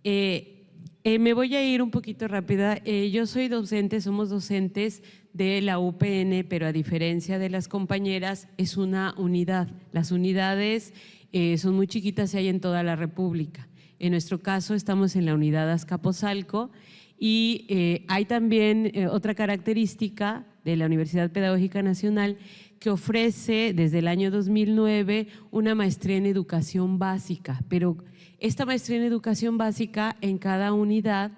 me voy a ir un poquito rápida. Yo soy docente, somos docentes de la UPN, pero a diferencia de las compañeras, es una unidad. Las unidades son muy chiquitas y hay en toda la República. En nuestro caso, estamos en la unidad Azcapotzalco y hay también otra característica de la Universidad Pedagógica Nacional que ofrece desde el año 2009 una maestría en educación básica, pero esta maestría en educación básica en cada unidad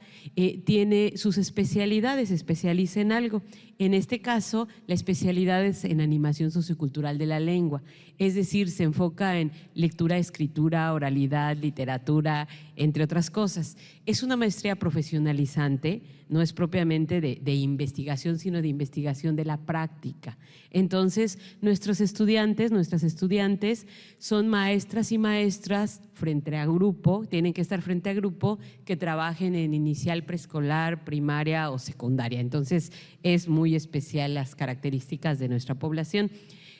tiene sus especialidades, se especializa en algo. En este caso, la especialidad es en animación sociocultural de la lengua, es decir, se enfoca en lectura, escritura, oralidad, literatura, entre otras cosas. Es una maestría profesionalizante, no es propiamente de investigación, sino de investigación de la práctica. Entonces, nuestros estudiantes, nuestras estudiantes son maestras y maestras frente a grupo, tienen que estar frente a grupo que trabajen en inicial, preescolar, primaria o secundaria. Entonces, es muy especial las características de nuestra población.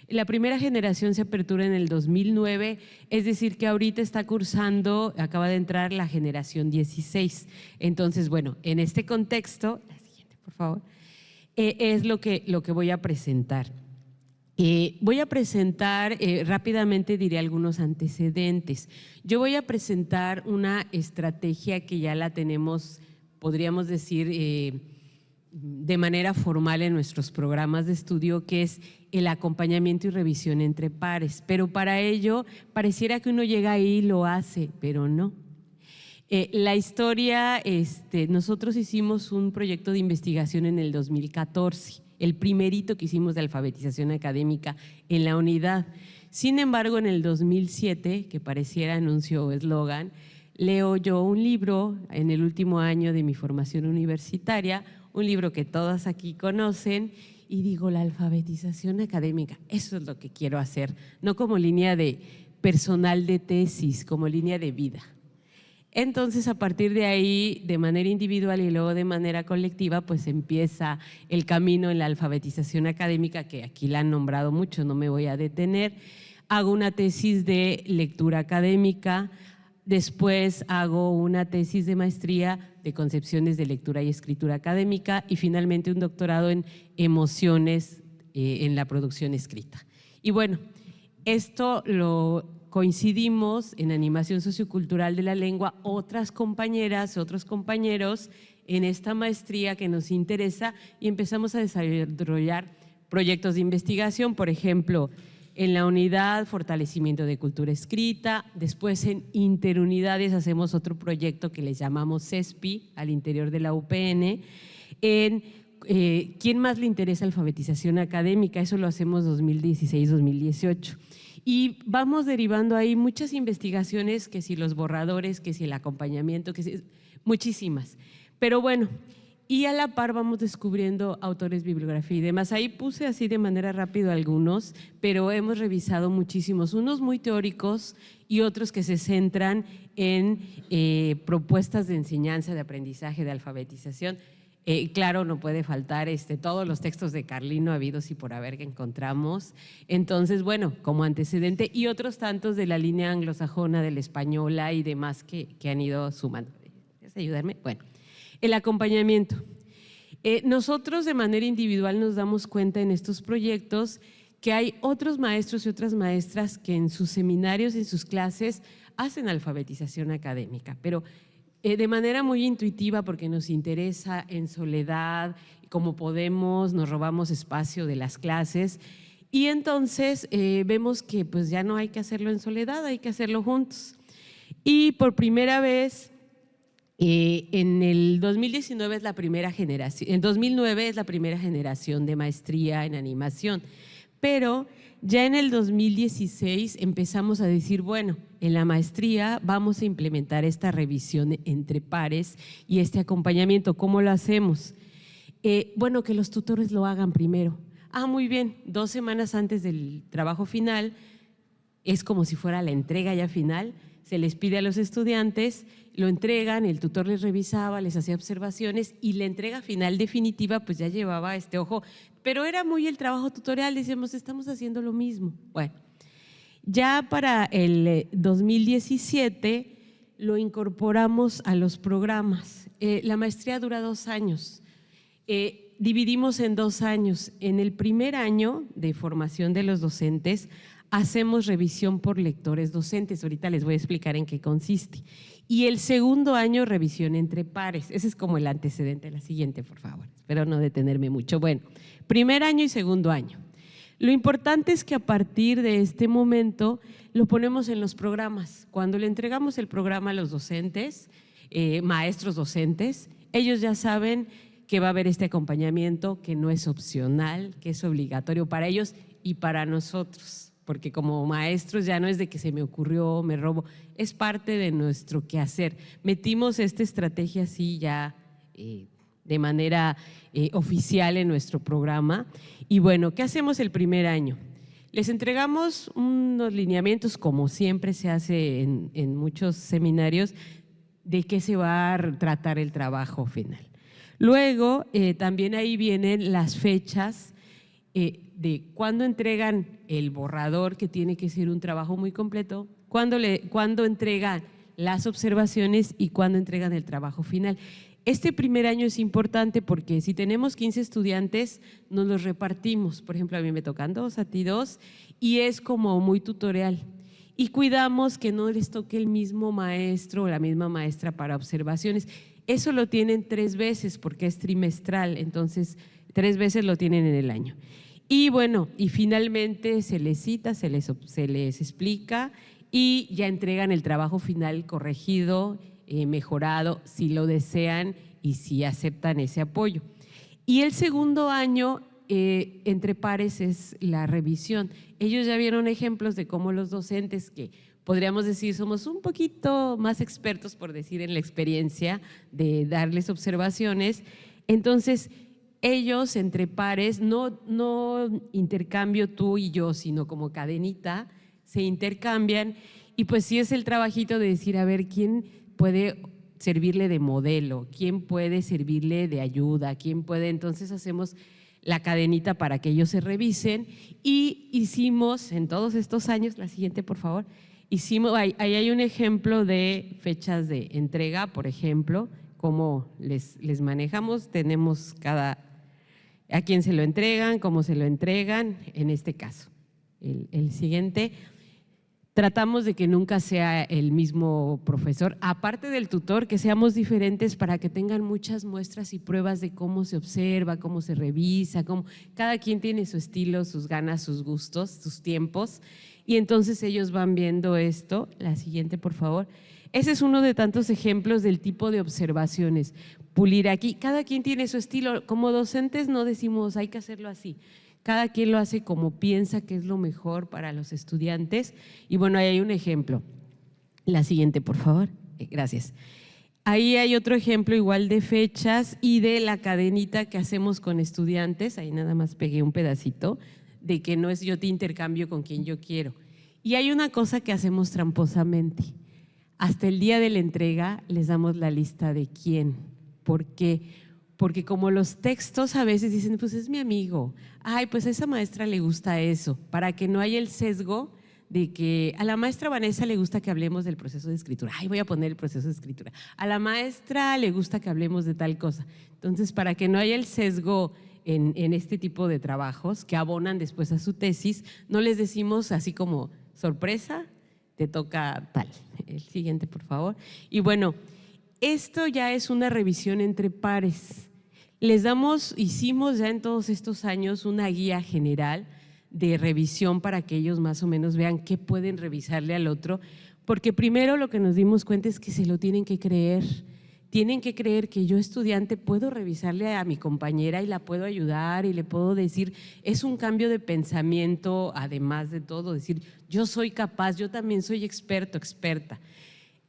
La primera generación se apertura en el 2009, es decir, que ahorita está cursando, acaba de entrar la generación 16. Entonces, bueno, en este contexto, la siguiente, por favor, es lo que voy a presentar. Voy a presentar, rápidamente diré algunos antecedentes. Yo voy a presentar una estrategia que ya la tenemos, podríamos decir, de manera formal en nuestros programas de estudio, que es el acompañamiento y revisión entre pares. Pero para ello, pareciera que uno llega ahí y lo hace, pero no. La historia, nosotros hicimos un proyecto de investigación en el 2014, el primerito que hicimos de alfabetización académica en la unidad. Sin embargo, en el 2007, que pareciera anuncio o eslogan, leo yo un libro en el último año de mi formación universitaria, un libro que todas aquí conocen, y digo, la alfabetización académica, eso es lo que quiero hacer, no como línea de personal de tesis, como línea de vida. Entonces, a partir de ahí, de manera individual y luego de manera colectiva, pues empieza el camino en la alfabetización académica, que aquí la han nombrado mucho, no me voy a detener. Hago una tesis de lectura académica, Después hago una tesis de maestría de concepciones de lectura y escritura académica y finalmente un doctorado en emociones en la producción escrita. Y bueno, esto lo coincidimos en animación sociocultural de la lengua, otras compañeras, otros compañeros en esta maestría que nos interesa y empezamos a desarrollar proyectos de investigación, por ejemplo, en la unidad Fortalecimiento de Cultura Escrita, después en interunidades hacemos otro proyecto que le llamamos CESPI al interior de la UPN, en ¿quién más le interesa alfabetización académica? Eso lo hacemos 2016-2018. Y vamos derivando ahí muchas investigaciones, que si los borradores, que si el acompañamiento, que si, muchísimas. Pero bueno, y a la par vamos descubriendo autores, bibliografía y demás. Ahí puse así de manera rápida algunos, pero hemos revisado muchísimos, unos muy teóricos y otros que se centran en propuestas de enseñanza, de aprendizaje, de alfabetización. Claro, no puede faltar todos los textos de Carlino habidos y por haber que encontramos. Entonces, bueno, como antecedente y otros tantos de la línea anglosajona, de la española y demás que han ido sumando. ¿Quieres ayudarme? Bueno, el acompañamiento. Nosotros de manera individual nos damos cuenta en estos proyectos que hay otros maestros y otras maestras que en sus seminarios, en sus clases, hacen alfabetización académica, pero de manera muy intuitiva porque nos interesa en soledad, como podemos, nos robamos espacio de las clases y entonces vemos que pues ya no hay que hacerlo en soledad, hay que hacerlo juntos. Y por primera vez, en el 2019 es la primera generación, en 2009 es la primera generación de maestría en animación, pero ya en el 2016 empezamos a decir, bueno, en la maestría vamos a implementar esta revisión entre pares y este acompañamiento. ¿Cómo lo hacemos? Bueno, que los tutores lo hagan primero. Muy bien, 2 semanas antes del trabajo final, es como si fuera la entrega ya final, se les pide a los estudiantes, lo entregan, el tutor les revisaba, les hacía observaciones y la entrega final definitiva pues ya llevaba ojo, pero era muy el trabajo tutorial, decíamos, estamos haciendo lo mismo. Bueno, ya para el 2017 lo incorporamos a los programas. La maestría dura 2 años. Dividimos en 2 años. En el primer año de formación de los docentes hacemos revisión por lectores docentes. Ahorita les voy a explicar en qué consiste. Y el segundo año, revisión entre pares. Ese es como el antecedente. La siguiente, por favor. Espero no detenerme mucho. Bueno, primer año y segundo año. Lo importante es que a partir de este momento lo ponemos en los programas. Cuando le entregamos el programa a los docentes, maestros docentes, ellos ya saben que va a haber este acompañamiento, que no es opcional, que es obligatorio para ellos y para nosotros. Porque como maestros ya no es de que se me ocurrió, me robo, es parte de nuestro quehacer. Metimos esta estrategia así ya de manera oficial en nuestro programa. Y bueno, ¿qué hacemos el primer año? Les entregamos unos lineamientos, como siempre se hace en muchos seminarios, de qué se va a tratar el trabajo final. Luego, también ahí vienen las fechas de cuándo entregan el borrador, que tiene que ser un trabajo muy completo, cuándo entregan las observaciones y cuándo entregan el trabajo final. Este primer año es importante porque si tenemos 15 estudiantes, nos los repartimos. Por ejemplo, a mí me tocan 2, a ti 2, y es como muy tutorial. Y cuidamos que no les toque el mismo maestro o la misma maestra para observaciones. Eso lo tienen 3 veces porque es trimestral, entonces 3 veces lo tienen en el año. Y bueno, y finalmente se les cita, se les explica y ya entregan el trabajo final corregido, mejorado, si lo desean y si aceptan ese apoyo. Y el segundo año, entre pares, es la revisión. Ellos ya vieron ejemplos de cómo los docentes, que podríamos decir somos un poquito más expertos, por decir, en la experiencia de darles observaciones, entonces ellos entre pares, no intercambio tú y yo, sino como cadenita, se intercambian y pues sí es el trabajito de decir, a ver, ¿quién puede servirle de modelo? ¿Quién puede servirle de ayuda? ¿Quién puede? Entonces hacemos la cadenita para que ellos se revisen y hicimos en todos estos años, la siguiente por favor, ahí hay un ejemplo de fechas de entrega, por ejemplo, cómo les manejamos, tenemos a quién se lo entregan, cómo se lo entregan, en este caso. El siguiente, tratamos de que nunca sea el mismo profesor, aparte del tutor, que seamos diferentes para que tengan muchas muestras y pruebas de cómo se observa, cómo se revisa, cada quien tiene su estilo, sus ganas, sus gustos, sus tiempos, y entonces ellos van viendo esto. La siguiente, por favor. Ese es uno de tantos ejemplos del tipo de observaciones. Pulir aquí, cada quien tiene su estilo. Como docentes no decimos hay que hacerlo así. Cada quien lo hace como piensa que es lo mejor para los estudiantes. Y bueno, ahí hay un ejemplo. La siguiente, por favor. Gracias. Ahí hay otro ejemplo igual de fechas y de la cadenita que hacemos con estudiantes. Ahí nada más pegué un pedacito de que no es yo te intercambio con quien yo quiero. Y hay una cosa que hacemos tramposamente. Hasta el día de la entrega les damos la lista de quién. ¿Por qué? Porque como los textos a veces dicen, pues es mi amigo, ay, pues a esa maestra le gusta eso, para que no haya el sesgo de que a la maestra Vanessa le gusta que hablemos del proceso de escritura, ay, voy a poner el proceso de escritura, a la maestra le gusta que hablemos de tal cosa. Entonces, para que no haya el sesgo en este tipo de trabajos que abonan después a su tesis, no les decimos así como sorpresa, te toca tal. El siguiente, por favor. Y bueno, esto ya es una revisión entre pares. Hicimos ya en todos estos años una guía general de revisión para que ellos más o menos vean qué pueden revisarle al otro, porque primero lo que nos dimos cuenta es que se lo tienen que creer. Tienen que creer que yo, estudiante, puedo revisarle a mi compañera y la puedo ayudar y le puedo decir, es un cambio de pensamiento, además de todo, decir, yo soy capaz, yo también soy experto, experta.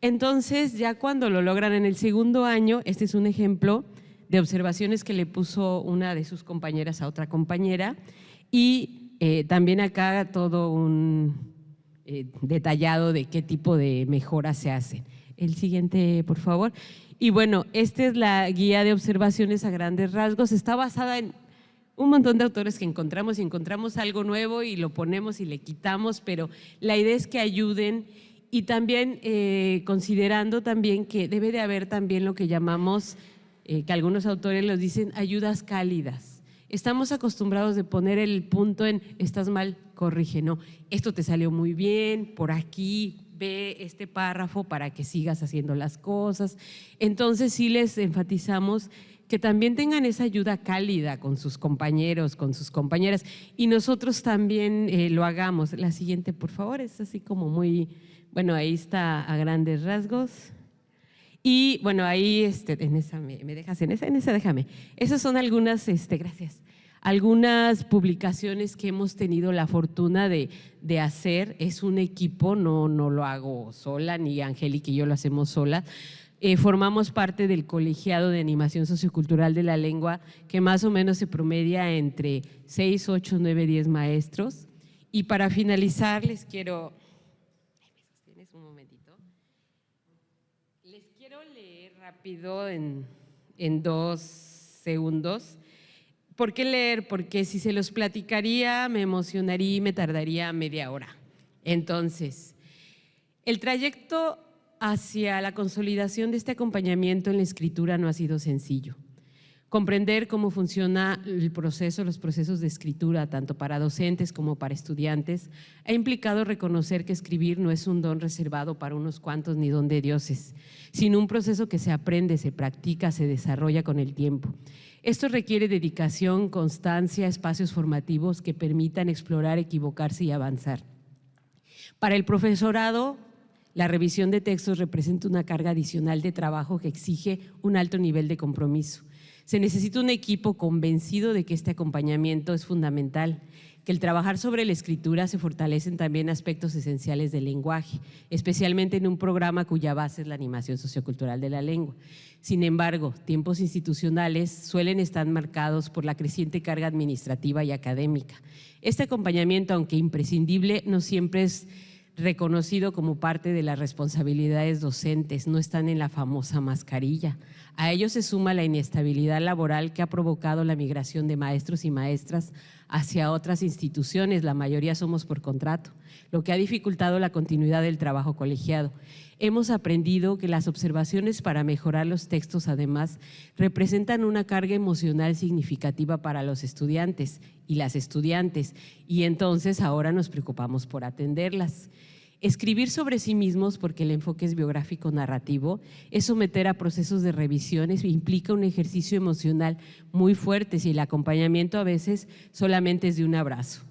Entonces, ya cuando lo logran en el segundo año, este es un ejemplo de observaciones que le puso una de sus compañeras a otra compañera y también acá todo un detallado de qué tipo de mejoras se hacen. El siguiente, por favor. Y bueno, esta es la guía de observaciones a grandes rasgos. Está basada en un montón de autores que encontramos y encontramos algo nuevo y lo ponemos y le quitamos, pero la idea es que ayuden y también considerando también que debe de haber también lo que llamamos, que algunos autores los dicen, ayudas cálidas. Estamos acostumbrados de poner el punto en estás mal, corrige, no, esto te salió muy bien, por aquí, ve este párrafo para que sigas haciendo las cosas. Entonces sí les enfatizamos que también tengan esa ayuda cálida con sus compañeros, con sus compañeras y nosotros también lo hagamos. La siguiente, por favor, es así como muy, bueno, ahí está a grandes rasgos. Y bueno, ahí en esa, ¿me dejas? En esa déjame. Esas son algunas, gracias. Algunas publicaciones que hemos tenido la fortuna de hacer. Es un equipo, no lo hago sola, ni Angélica y yo lo hacemos sola. Formamos parte del colegiado de animación sociocultural de la lengua, que más o menos se promedia entre 6, 8, 9, 10 maestros. Y para finalizar, les quiero… ¿Me sostienes un momentito? Les quiero leer rápido en 2 segundos. ¿Por qué leer? Porque si se los platicaría me emocionaría y me tardaría media hora. Entonces, el trayecto hacia la consolidación de este acompañamiento en la escritura no ha sido sencillo. Comprender cómo funciona el proceso, los procesos de escritura, tanto para docentes como para estudiantes, ha implicado reconocer que escribir no es un don reservado para unos cuantos ni don de dioses, sino un proceso que se aprende, se practica, se desarrolla con el tiempo. Esto requiere dedicación, constancia, espacios formativos que permitan explorar, equivocarse y avanzar. Para el profesorado, la revisión de textos representa una carga adicional de trabajo que exige un alto nivel de compromiso. Se necesita un equipo convencido de que este acompañamiento es fundamental, que el trabajar sobre la escritura se fortalecen también aspectos esenciales del lenguaje, especialmente en un programa cuya base es la animación sociocultural de la lengua. Sin embargo, tiempos institucionales suelen estar marcados por la creciente carga administrativa y académica. Este acompañamiento, aunque imprescindible, no siempre es reconocido como parte de las responsabilidades docentes, no están en la famosa mascarilla. A ello se suma la inestabilidad laboral que ha provocado la migración de maestros y maestras hacia otras instituciones, la mayoría somos por contrato, lo que ha dificultado la continuidad del trabajo colegiado. Hemos aprendido que las observaciones para mejorar los textos, además, representan una carga emocional significativa para los estudiantes y las estudiantes, y entonces ahora nos preocupamos por atenderlas. Escribir sobre sí mismos, porque el enfoque es biográfico narrativo, es someter a procesos de revisiones, implica un ejercicio emocional muy fuerte si el acompañamiento a veces solamente es de un abrazo.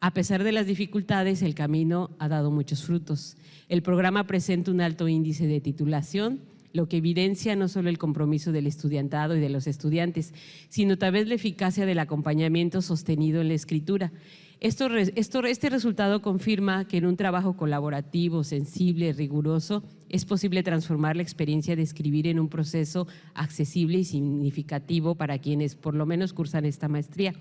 A pesar de las dificultades, el camino ha dado muchos frutos. El programa presenta un alto índice de titulación, lo que evidencia no solo el compromiso del estudiantado y de los estudiantes, sino también la eficacia del acompañamiento sostenido en la escritura. Este resultado confirma que en un trabajo colaborativo, sensible, riguroso, es posible transformar la experiencia de escribir en un proceso accesible y significativo para quienes por lo menos cursan esta maestría.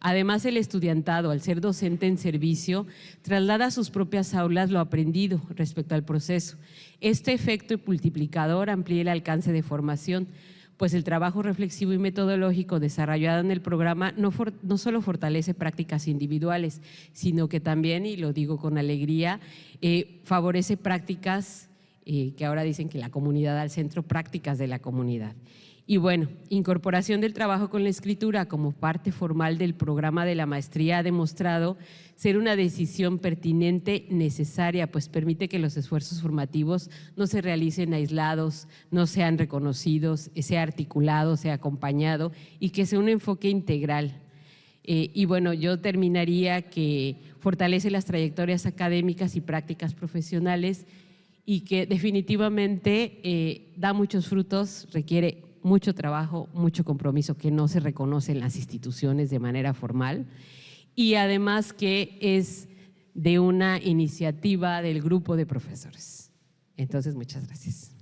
Además, el estudiantado, al ser docente en servicio, traslada a sus propias aulas lo aprendido respecto al proceso. Este efecto multiplicador amplía el alcance de formación, pues el trabajo reflexivo y metodológico desarrollado en el programa no solo fortalece prácticas individuales, sino que también, y lo digo con alegría, favorece prácticas que ahora dicen que la comunidad al centro, prácticas de la comunidad. Y bueno, incorporación del trabajo con la escritura como parte formal del programa de la maestría ha demostrado ser una decisión pertinente, necesaria, pues permite que los esfuerzos formativos no se realicen aislados, no sean reconocidos, sea articulado, sea acompañado y que sea un enfoque integral. Y bueno, yo terminaría que fortalece las trayectorias académicas y prácticas profesionales y que definitivamente da muchos frutos, requiere mucho trabajo, mucho compromiso que no se reconoce en las instituciones de manera formal y además que es de una iniciativa del grupo de profesores. Entonces, muchas gracias.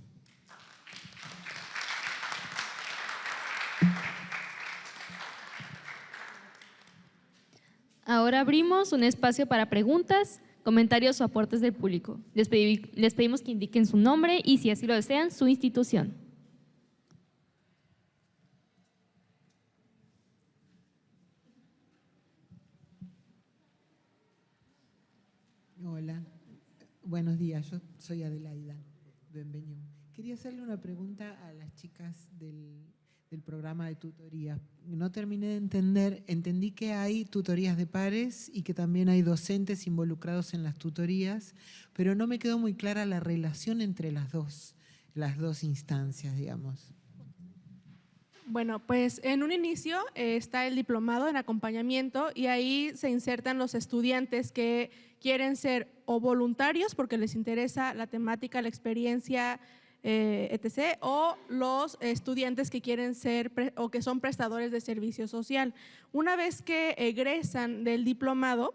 Ahora abrimos un espacio para preguntas, comentarios o aportes del público. Les pedimos que indiquen su nombre y, si así lo desean, su institución. Hola, buenos días, yo soy Adelaida Benveñú. Quería hacerle una pregunta a las chicas del programa de tutoría. No terminé de entender, entendí que hay tutorías de pares y que también hay docentes involucrados en las tutorías, pero no me quedó muy clara la relación entre las dos instancias, digamos. Bueno, pues en un inicio está el diplomado en acompañamiento y ahí se insertan los estudiantes que quieren ser o voluntarios porque les interesa la temática, la experiencia, etc., o los estudiantes que quieren ser o que son prestadores de servicio social. Una vez que egresan del diplomado,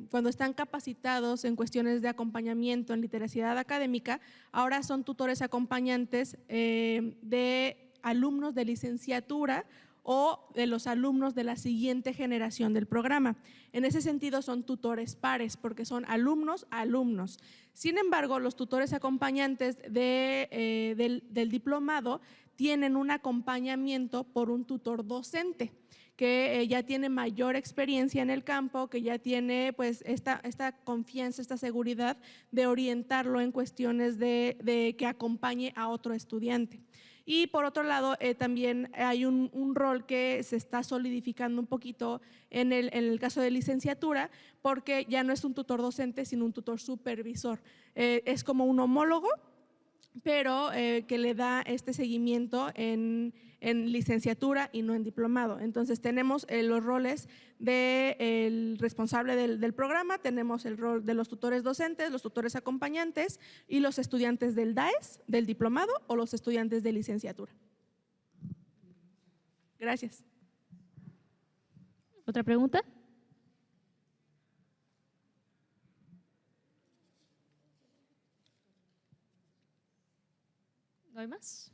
cuando están capacitados en cuestiones de acompañamiento en literacidad académica, ahora son tutores acompañantes de alumnos de licenciatura o de los alumnos de la siguiente generación del programa. En ese sentido son tutores pares porque son alumnos. Sin embargo, los tutores acompañantes del diplomado tienen un acompañamiento por un tutor docente que ya tiene mayor experiencia en el campo, que ya tiene pues esta confianza, esta seguridad de orientarlo en cuestiones de que acompañe a otro estudiante. Y por otro lado, también hay un rol que se está solidificando un poquito en el caso de licenciatura, porque ya no es un tutor docente, sino un tutor supervisor. Es como un homólogo, pero que le da este seguimiento en licenciatura y no en diplomado. Entonces tenemos los roles del responsable del programa, tenemos el rol de los tutores docentes, los tutores acompañantes y los estudiantes del DAES, del diplomado o los estudiantes de licenciatura. Gracias. ¿Otra pregunta? ¿No hay más?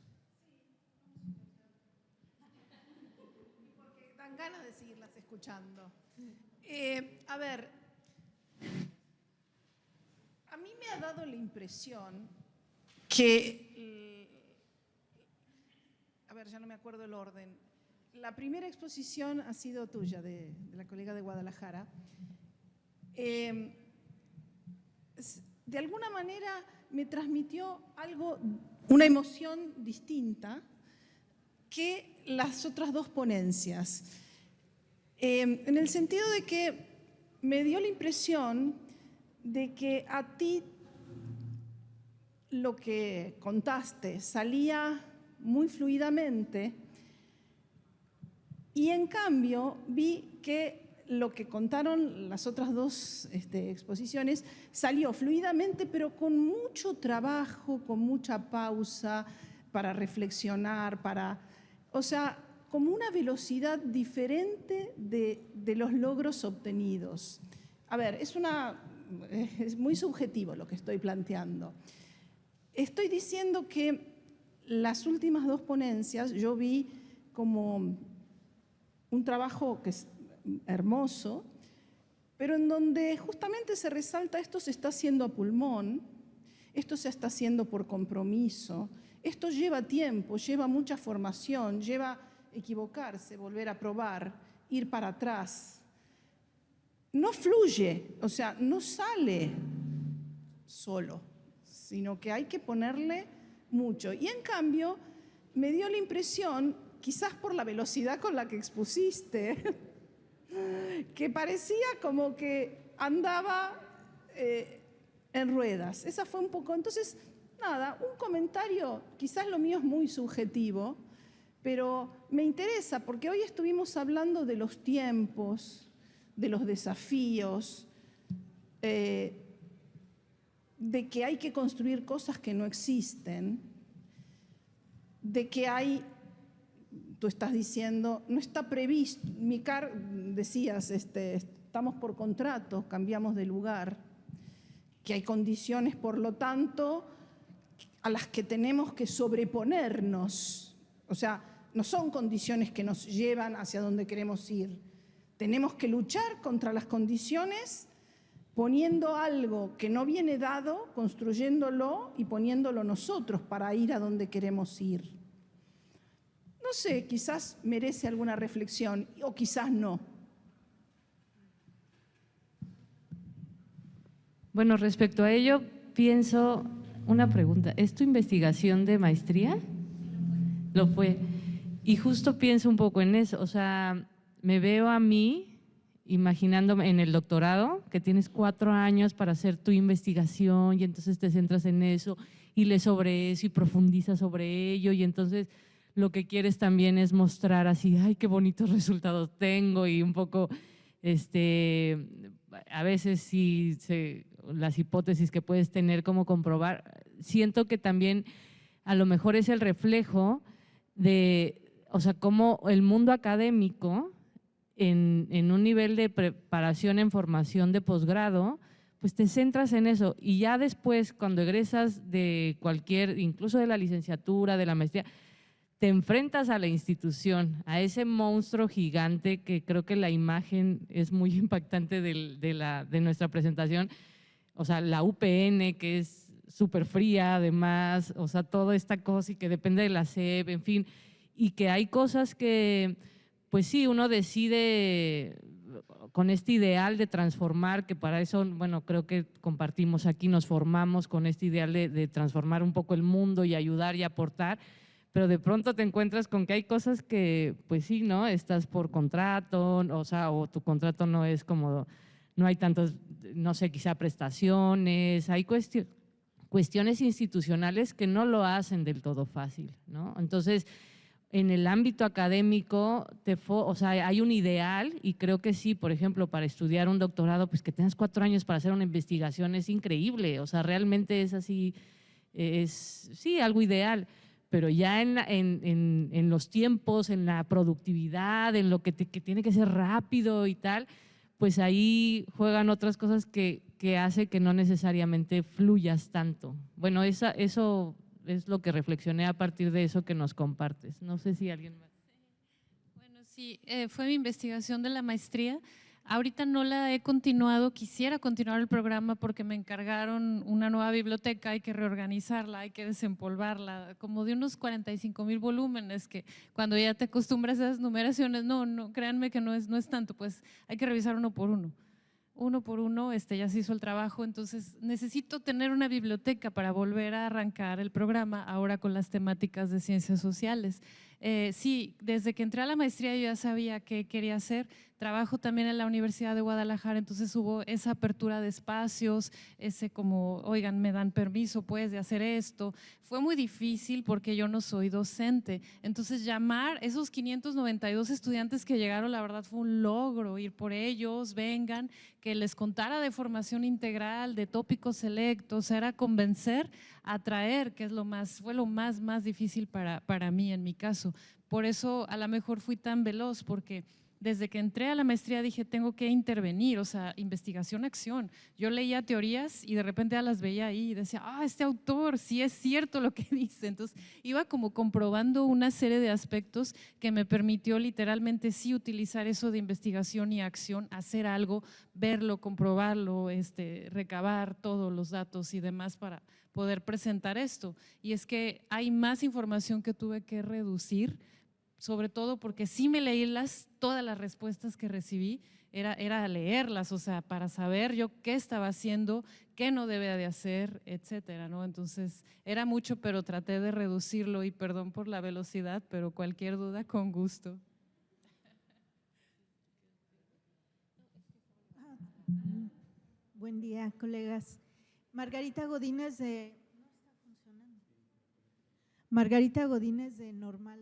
Porque dan ganas de seguirlas escuchando. A ver, a mí me ha dado la impresión que a ver, ya no me acuerdo el orden. La primera exposición ha sido tuya, de la colega de Guadalajara. De alguna manera me transmitió algo, una emoción distinta que las otras dos ponencias. En el sentido de que me dio la impresión de que a ti lo que contaste salía muy fluidamente y en cambio vi que lo que contaron las otras dos exposiciones salió fluidamente, pero con mucho trabajo, con mucha pausa para reflexionar, o sea, como una velocidad diferente de los logros obtenidos. A ver, es muy subjetivo lo que estoy planteando. Estoy diciendo que las últimas dos ponencias yo vi como un trabajo que es hermoso, pero en donde justamente se resalta esto se está haciendo a pulmón, esto se está haciendo por compromiso, esto lleva tiempo, lleva mucha formación, lleva equivocarse, volver a probar, ir para atrás. No fluye, o sea, no sale solo, sino que hay que ponerle mucho. Y en cambio, me dio la impresión, quizás por la velocidad con la que expusiste, que parecía como que andaba en ruedas. Esa fue un poco. Entonces, nada, un comentario, quizás lo mío es muy subjetivo, pero me interesa porque hoy estuvimos hablando de los tiempos, de los desafíos, de que hay que construir cosas que no existen, de que hay, tú estás diciendo, no está previsto, decías, estamos por contrato, cambiamos de lugar, que hay condiciones, por lo tanto, a las que tenemos que sobreponernos. O sea, no son condiciones que nos llevan hacia donde queremos ir. Tenemos que luchar contra las condiciones poniendo algo que no viene dado, construyéndolo y poniéndolo nosotros para ir a donde queremos ir. No sé, quizás merece alguna reflexión o quizás no. Bueno, respecto a ello, pienso una pregunta. ¿Es tu investigación de maestría? Lo fue. Y justo pienso un poco en eso. O sea, me veo a mí imaginándome en el doctorado, que tienes 4 años para hacer tu investigación y entonces te centras en eso y lees sobre eso y profundizas sobre ello y entonces lo que quieres también es mostrar así, ay, qué bonitos resultados tengo y un poco, a veces sí, las hipótesis que puedes tener, cómo comprobar, siento que también a lo mejor es el reflejo de, o sea, cómo el mundo académico en un nivel de preparación en formación de posgrado, pues te centras en eso y ya después cuando egresas de cualquier, incluso de la licenciatura, de la maestría, te enfrentas a la institución, a ese monstruo gigante que creo que la imagen es muy impactante de nuestra presentación, o sea, la UPN que es súper fría además, o sea, toda esta cosa y que depende de la SEP, en fin, y que hay cosas que pues sí, uno decide con este ideal de transformar, que para eso, bueno, creo que compartimos aquí, nos formamos con este ideal de transformar un poco el mundo y ayudar y aportar, pero de pronto te encuentras con que hay cosas que, pues sí, ¿no? Estás por contrato, o sea, o tu contrato no es como, no hay tantos, no sé, quizá prestaciones, hay cuestiones institucionales que no lo hacen del todo fácil, ¿no? Entonces, en el ámbito académico, o sea, hay un ideal y creo que sí, por ejemplo, para estudiar un doctorado, pues que tengas 4 años para hacer una investigación es increíble, o sea, realmente es así, es sí, algo ideal, pero ya en los tiempos, en la productividad, en lo que tiene que ser rápido y tal, pues ahí juegan otras cosas que hace que no necesariamente fluyas tanto. Bueno, eso es lo que reflexioné a partir de eso que nos compartes. No sé si alguien más. Bueno, sí, fue mi investigación de la maestría. Ahorita no la he continuado, quisiera continuar el programa porque me encargaron una nueva biblioteca, hay que reorganizarla, hay que desempolvarla, como de unos 45,000 volúmenes, que cuando ya te acostumbras a esas numeraciones, no, créanme que no es tanto, pues hay que revisar uno por uno. Uno por uno, ya se hizo el trabajo, entonces necesito tener una biblioteca para volver a arrancar el programa ahora con las temáticas de ciencias sociales. Sí, desde que entré a la maestría yo ya sabía qué quería hacer. Trabajo también en la Universidad de Guadalajara, entonces hubo esa apertura de espacios, ese como, oigan, me dan permiso pues de hacer esto. Fue muy difícil porque yo no soy docente, entonces llamar esos 592 estudiantes que llegaron, la verdad fue un logro, ir por ellos, vengan, que les contara de formación integral, de tópicos selectos, era convencer, atraer, que es fue lo más difícil para mí en mi caso. Por eso a lo mejor fui tan veloz, porque desde que entré a la maestría dije, tengo que intervenir, o sea, investigación-acción. Yo leía teorías y de repente ya las veía ahí y decía, este autor, sí es cierto lo que dice. Entonces iba como comprobando una serie de aspectos que me permitió literalmente sí utilizar eso de investigación y acción, hacer algo, verlo, comprobarlo, recabar todos los datos y demás para poder presentar esto. Y es que hay más información que tuve que reducir, sobre todo porque sí me leí todas las respuestas que recibí, era leerlas, o sea, para saber yo qué estaba haciendo, qué no debía de hacer, etcétera, ¿no? Entonces era mucho, pero traté de reducirlo y perdón por la velocidad, pero cualquier duda con gusto. Buen día, colegas. Margarita Godínez de Normal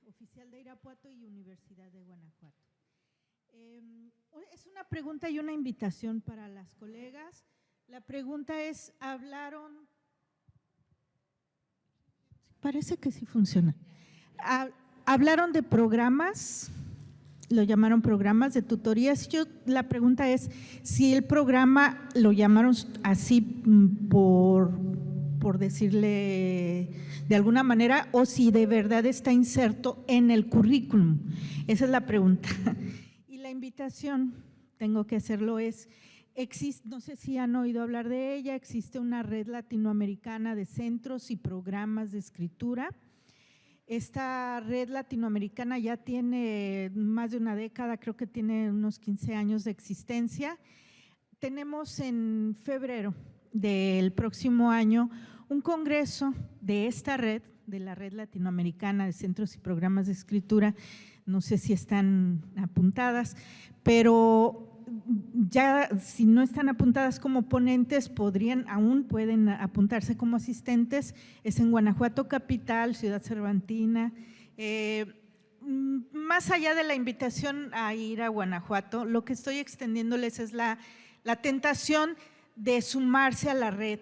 Oficial de Irapuato y Universidad de Guanajuato. Es una pregunta y una invitación para las colegas. La pregunta es, parece que sí funciona. Hablaron de programas, lo llamaron programas de tutorías. La pregunta es si el programa lo llamaron así por decirle de alguna manera, o si de verdad está inserto en el currículum. Esa es la pregunta. Y la invitación, tengo que hacerlo, no sé si han oído hablar de ella, existe una red latinoamericana de centros y programas de escritura. Esta red latinoamericana ya tiene más de una década, creo que tiene unos 15 años de existencia. Tenemos en febrero del próximo año un congreso de esta red, de la Red Latinoamericana de Centros y Programas de Escritura. No sé si están apuntadas, pero ya si no están apuntadas como ponentes, aún pueden apuntarse como asistentes. Es en Guanajuato Capital, Ciudad Cervantina. Más allá de la invitación a ir a Guanajuato, lo que estoy extendiéndoles es la tentación de sumarse a la red,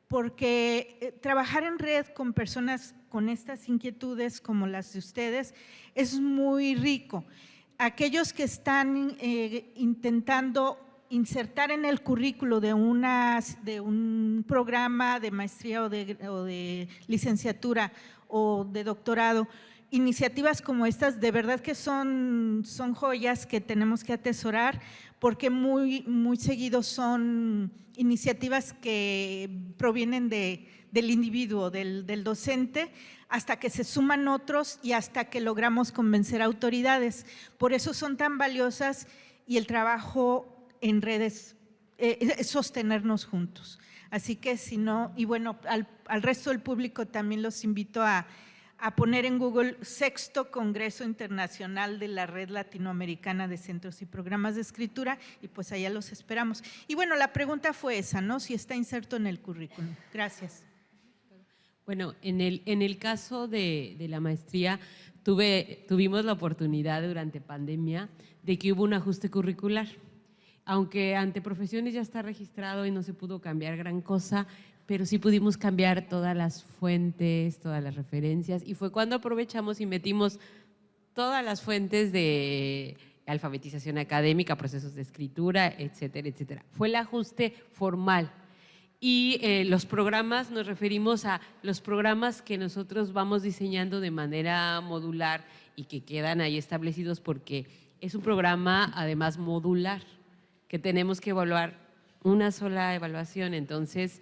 porque trabajar en red con personas con estas inquietudes como las de ustedes es muy rico. Aquellos que están intentando insertar en el currículo de un programa de maestría o de licenciatura o de doctorado, iniciativas como estas, de verdad que son joyas que tenemos que atesorar, porque muy seguido son iniciativas que provienen del individuo, del docente, hasta que se suman otros y hasta que logramos convencer a autoridades. Por eso son tan valiosas, y el trabajo en redes es sostenernos juntos. Así que si no, y bueno, al resto del público también los invito a poner en Google Sexto Congreso Internacional de la Red Latinoamericana de Centros y Programas de Escritura, y pues allá los esperamos. Y bueno, la pregunta fue esa, ¿no? Si está inserto en el currículum. Gracias. Bueno, en el caso de la maestría, tuvimos la oportunidad durante pandemia de que hubo un ajuste curricular. Aunque ante profesiones ya está registrado y no se pudo cambiar gran cosa, pero sí pudimos cambiar todas las fuentes, todas las referencias, y fue cuando aprovechamos y metimos todas las fuentes de alfabetización académica, procesos de escritura, etcétera, etcétera. Fue el ajuste formal. Y los programas, nos referimos a los programas que nosotros vamos diseñando de manera modular y que quedan ahí establecidos porque es un programa además modular, que tenemos que evaluar una sola evaluación. Entonces,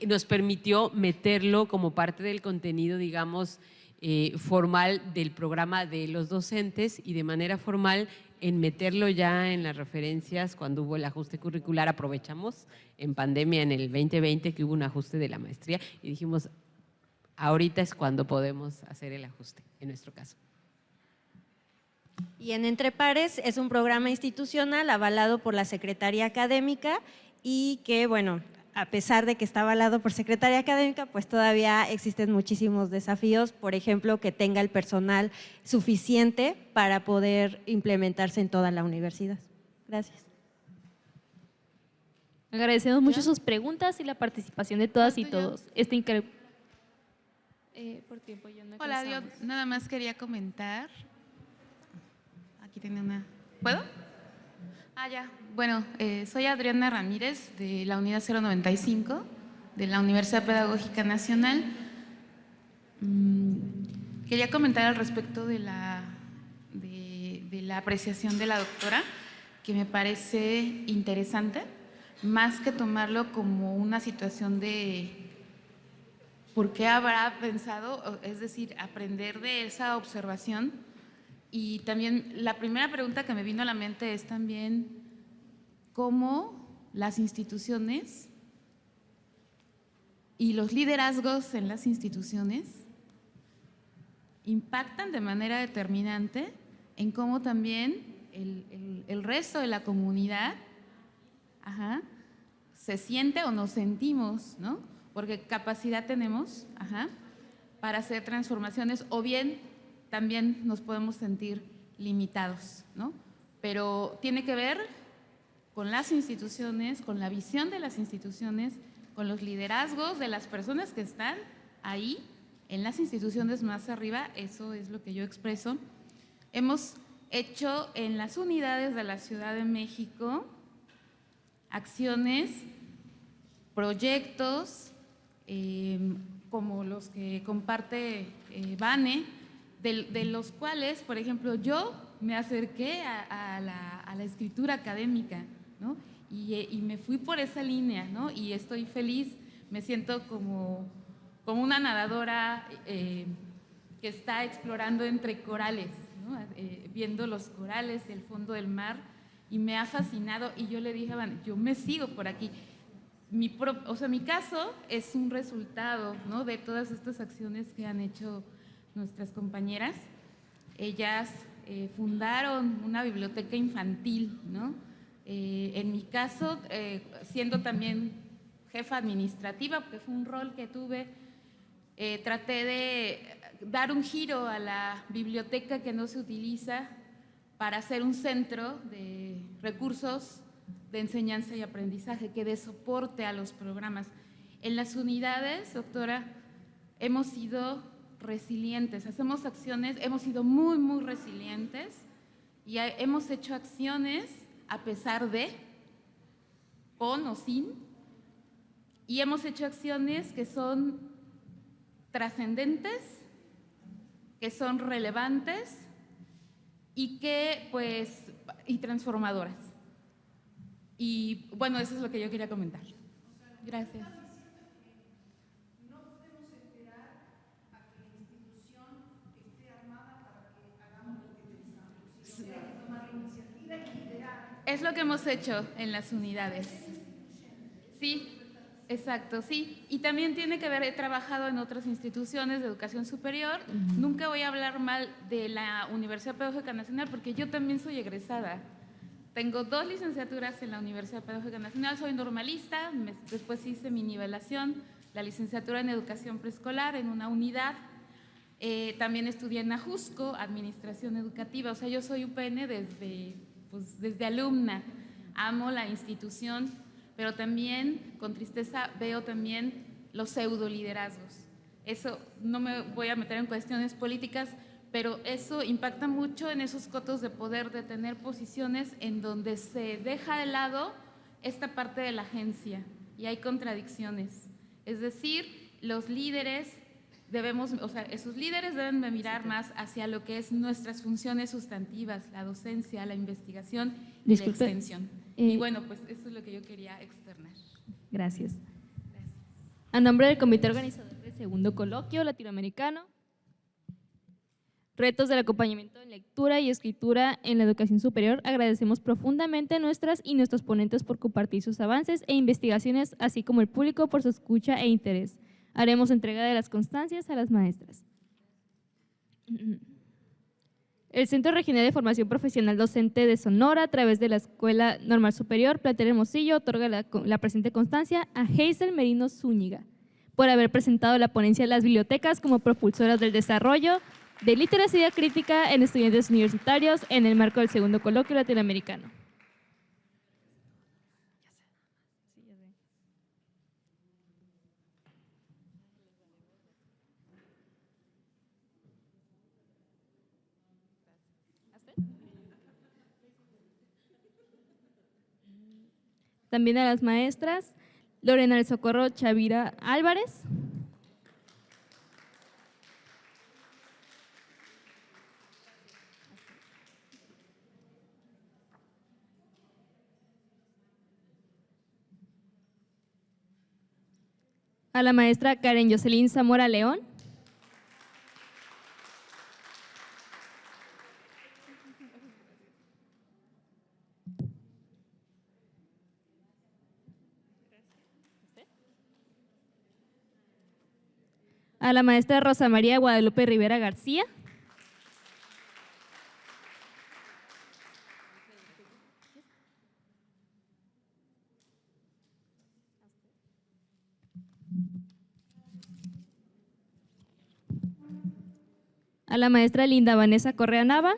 nos permitió meterlo como parte del contenido, digamos, formal del programa de los docentes y de manera formal en meterlo ya en las referencias cuando hubo el ajuste curricular. Aprovechamos en pandemia en el 2020 que hubo un ajuste de la maestría y dijimos, ahorita es cuando podemos hacer el ajuste, en nuestro caso. Y en Entre Pares es un programa institucional avalado por la Secretaría Académica y que, bueno, a pesar de que está avalado por Secretaría Académica, pues todavía existen muchísimos desafíos, por ejemplo, que tenga el personal suficiente para poder implementarse en toda la universidad. Gracias. Agradecemos mucho sus preguntas y la participación de todas y todos. Por tiempo ya no Hola, yo alcanzamos. nada más quería comentar. Aquí tiene una. ¿Puedo? Ya. Bueno, soy Adriana Ramírez de la Unidad 095 de la Universidad Pedagógica Nacional. Quería comentar al respecto de la apreciación de la doctora, que me parece interesante, más que tomarlo como una situación de por qué habrá pensado, es decir, aprender de esa observación. Y también la primera pregunta que me vino a la mente es también cómo las instituciones y los liderazgos en las instituciones impactan de manera determinante en cómo también el resto de la comunidad se siente o nos sentimos, ¿no? Porque capacidad tenemos para hacer transformaciones, o bien también nos podemos sentir limitados, ¿no? Pero tiene que ver con las instituciones, con la visión de las instituciones, con los liderazgos de las personas que están ahí en las instituciones más arriba. Eso es lo que yo expreso. Hemos hecho en las unidades de la Ciudad de México acciones, proyectos, como los que comparte Vane, de los cuales, por ejemplo, yo me acerqué a la escritura académica, ¿no? Y me fui por esa línea, ¿no? Y estoy feliz, me siento como una nadadora que está explorando entre corales, ¿no? Viendo los corales y el fondo del mar, y me ha fascinado. Y yo le dije a Van, yo me sigo por aquí. Mi caso es un resultado, ¿no?, de todas estas acciones que han hecho nuestras compañeras. Ellas fundaron una biblioteca infantil, ¿no? En mi caso, siendo también jefa administrativa, porque fue un rol que tuve, traté de dar un giro a la biblioteca que no se utiliza para hacer un centro de recursos de enseñanza y aprendizaje que dé soporte a los programas. En las unidades, doctora, hemos sido resilientes, hacemos acciones, hemos sido muy, muy resilientes y hemos hecho acciones a pesar de, con o sin, y hemos hecho acciones que son trascendentes, que son relevantes y y transformadoras. Y bueno, eso es lo que yo quería comentar. Gracias. No podemos esperar a que la institución esté armada para que hagamos lo que pensamos, sino que hay que tomar la iniciativa y liderar. Es lo que hemos hecho en las unidades. Sí, exacto, sí. Y también tiene que ver, he trabajado en otras instituciones de educación superior. Nunca voy a hablar mal de la Universidad Pedagógica Nacional porque yo también soy egresada. Tengo 2 licenciaturas en la Universidad Pedagógica Nacional, soy normalista, después hice mi nivelación, la licenciatura en educación preescolar en una unidad. También estudié en Ajusco, administración educativa. O sea, yo soy UPN desde alumna. Amo la institución, pero también con tristeza veo también los pseudoliderazgos. Eso, no me voy a meter en cuestiones políticas, pero eso impacta mucho en esos cotos de poder, de tener posiciones en donde se deja de lado esta parte de la agencia y hay contradicciones. Es decir, los líderes debemos, o sea, esos líderes deben de mirar más hacia lo que es nuestras funciones sustantivas, la docencia, la investigación y Disculpe, la extensión. Y bueno, pues eso es lo que yo quería externar. Gracias. A nombre del comité organizador del segundo coloquio latinoamericano, Retos del acompañamiento en lectura y escritura en la educación superior, agradecemos profundamente a nuestras y nuestros ponentes por compartir sus avances e investigaciones, así como el público por su escucha e interés. Haremos entrega de las constancias a las maestras. El Centro Regional de Formación Profesional Docente de Sonora, a través de la Escuela Normal Superior Plantel Hermosillo, otorga la presente constancia a Hazel Merino Zúñiga por haber presentado la ponencia de las bibliotecas como propulsoras del desarrollo de literacia crítica en estudiantes universitarios en el marco del segundo coloquio latinoamericano. También a las maestras Lorena del Socorro Chavira Álvarez, a la maestra Karen Jocelyn Zamora León, a la maestra Rosa María Guadalupe Rivera García, a la maestra Linda Vanessa Correa Nava,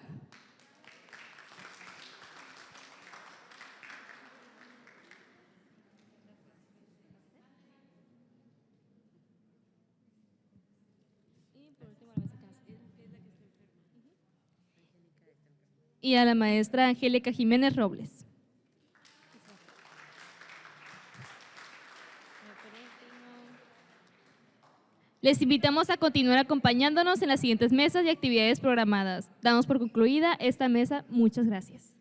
y a la maestra Angélica Jiménez Robles. Les invitamos a continuar acompañándonos en las siguientes mesas y actividades programadas. Damos por concluida esta mesa. Muchas gracias.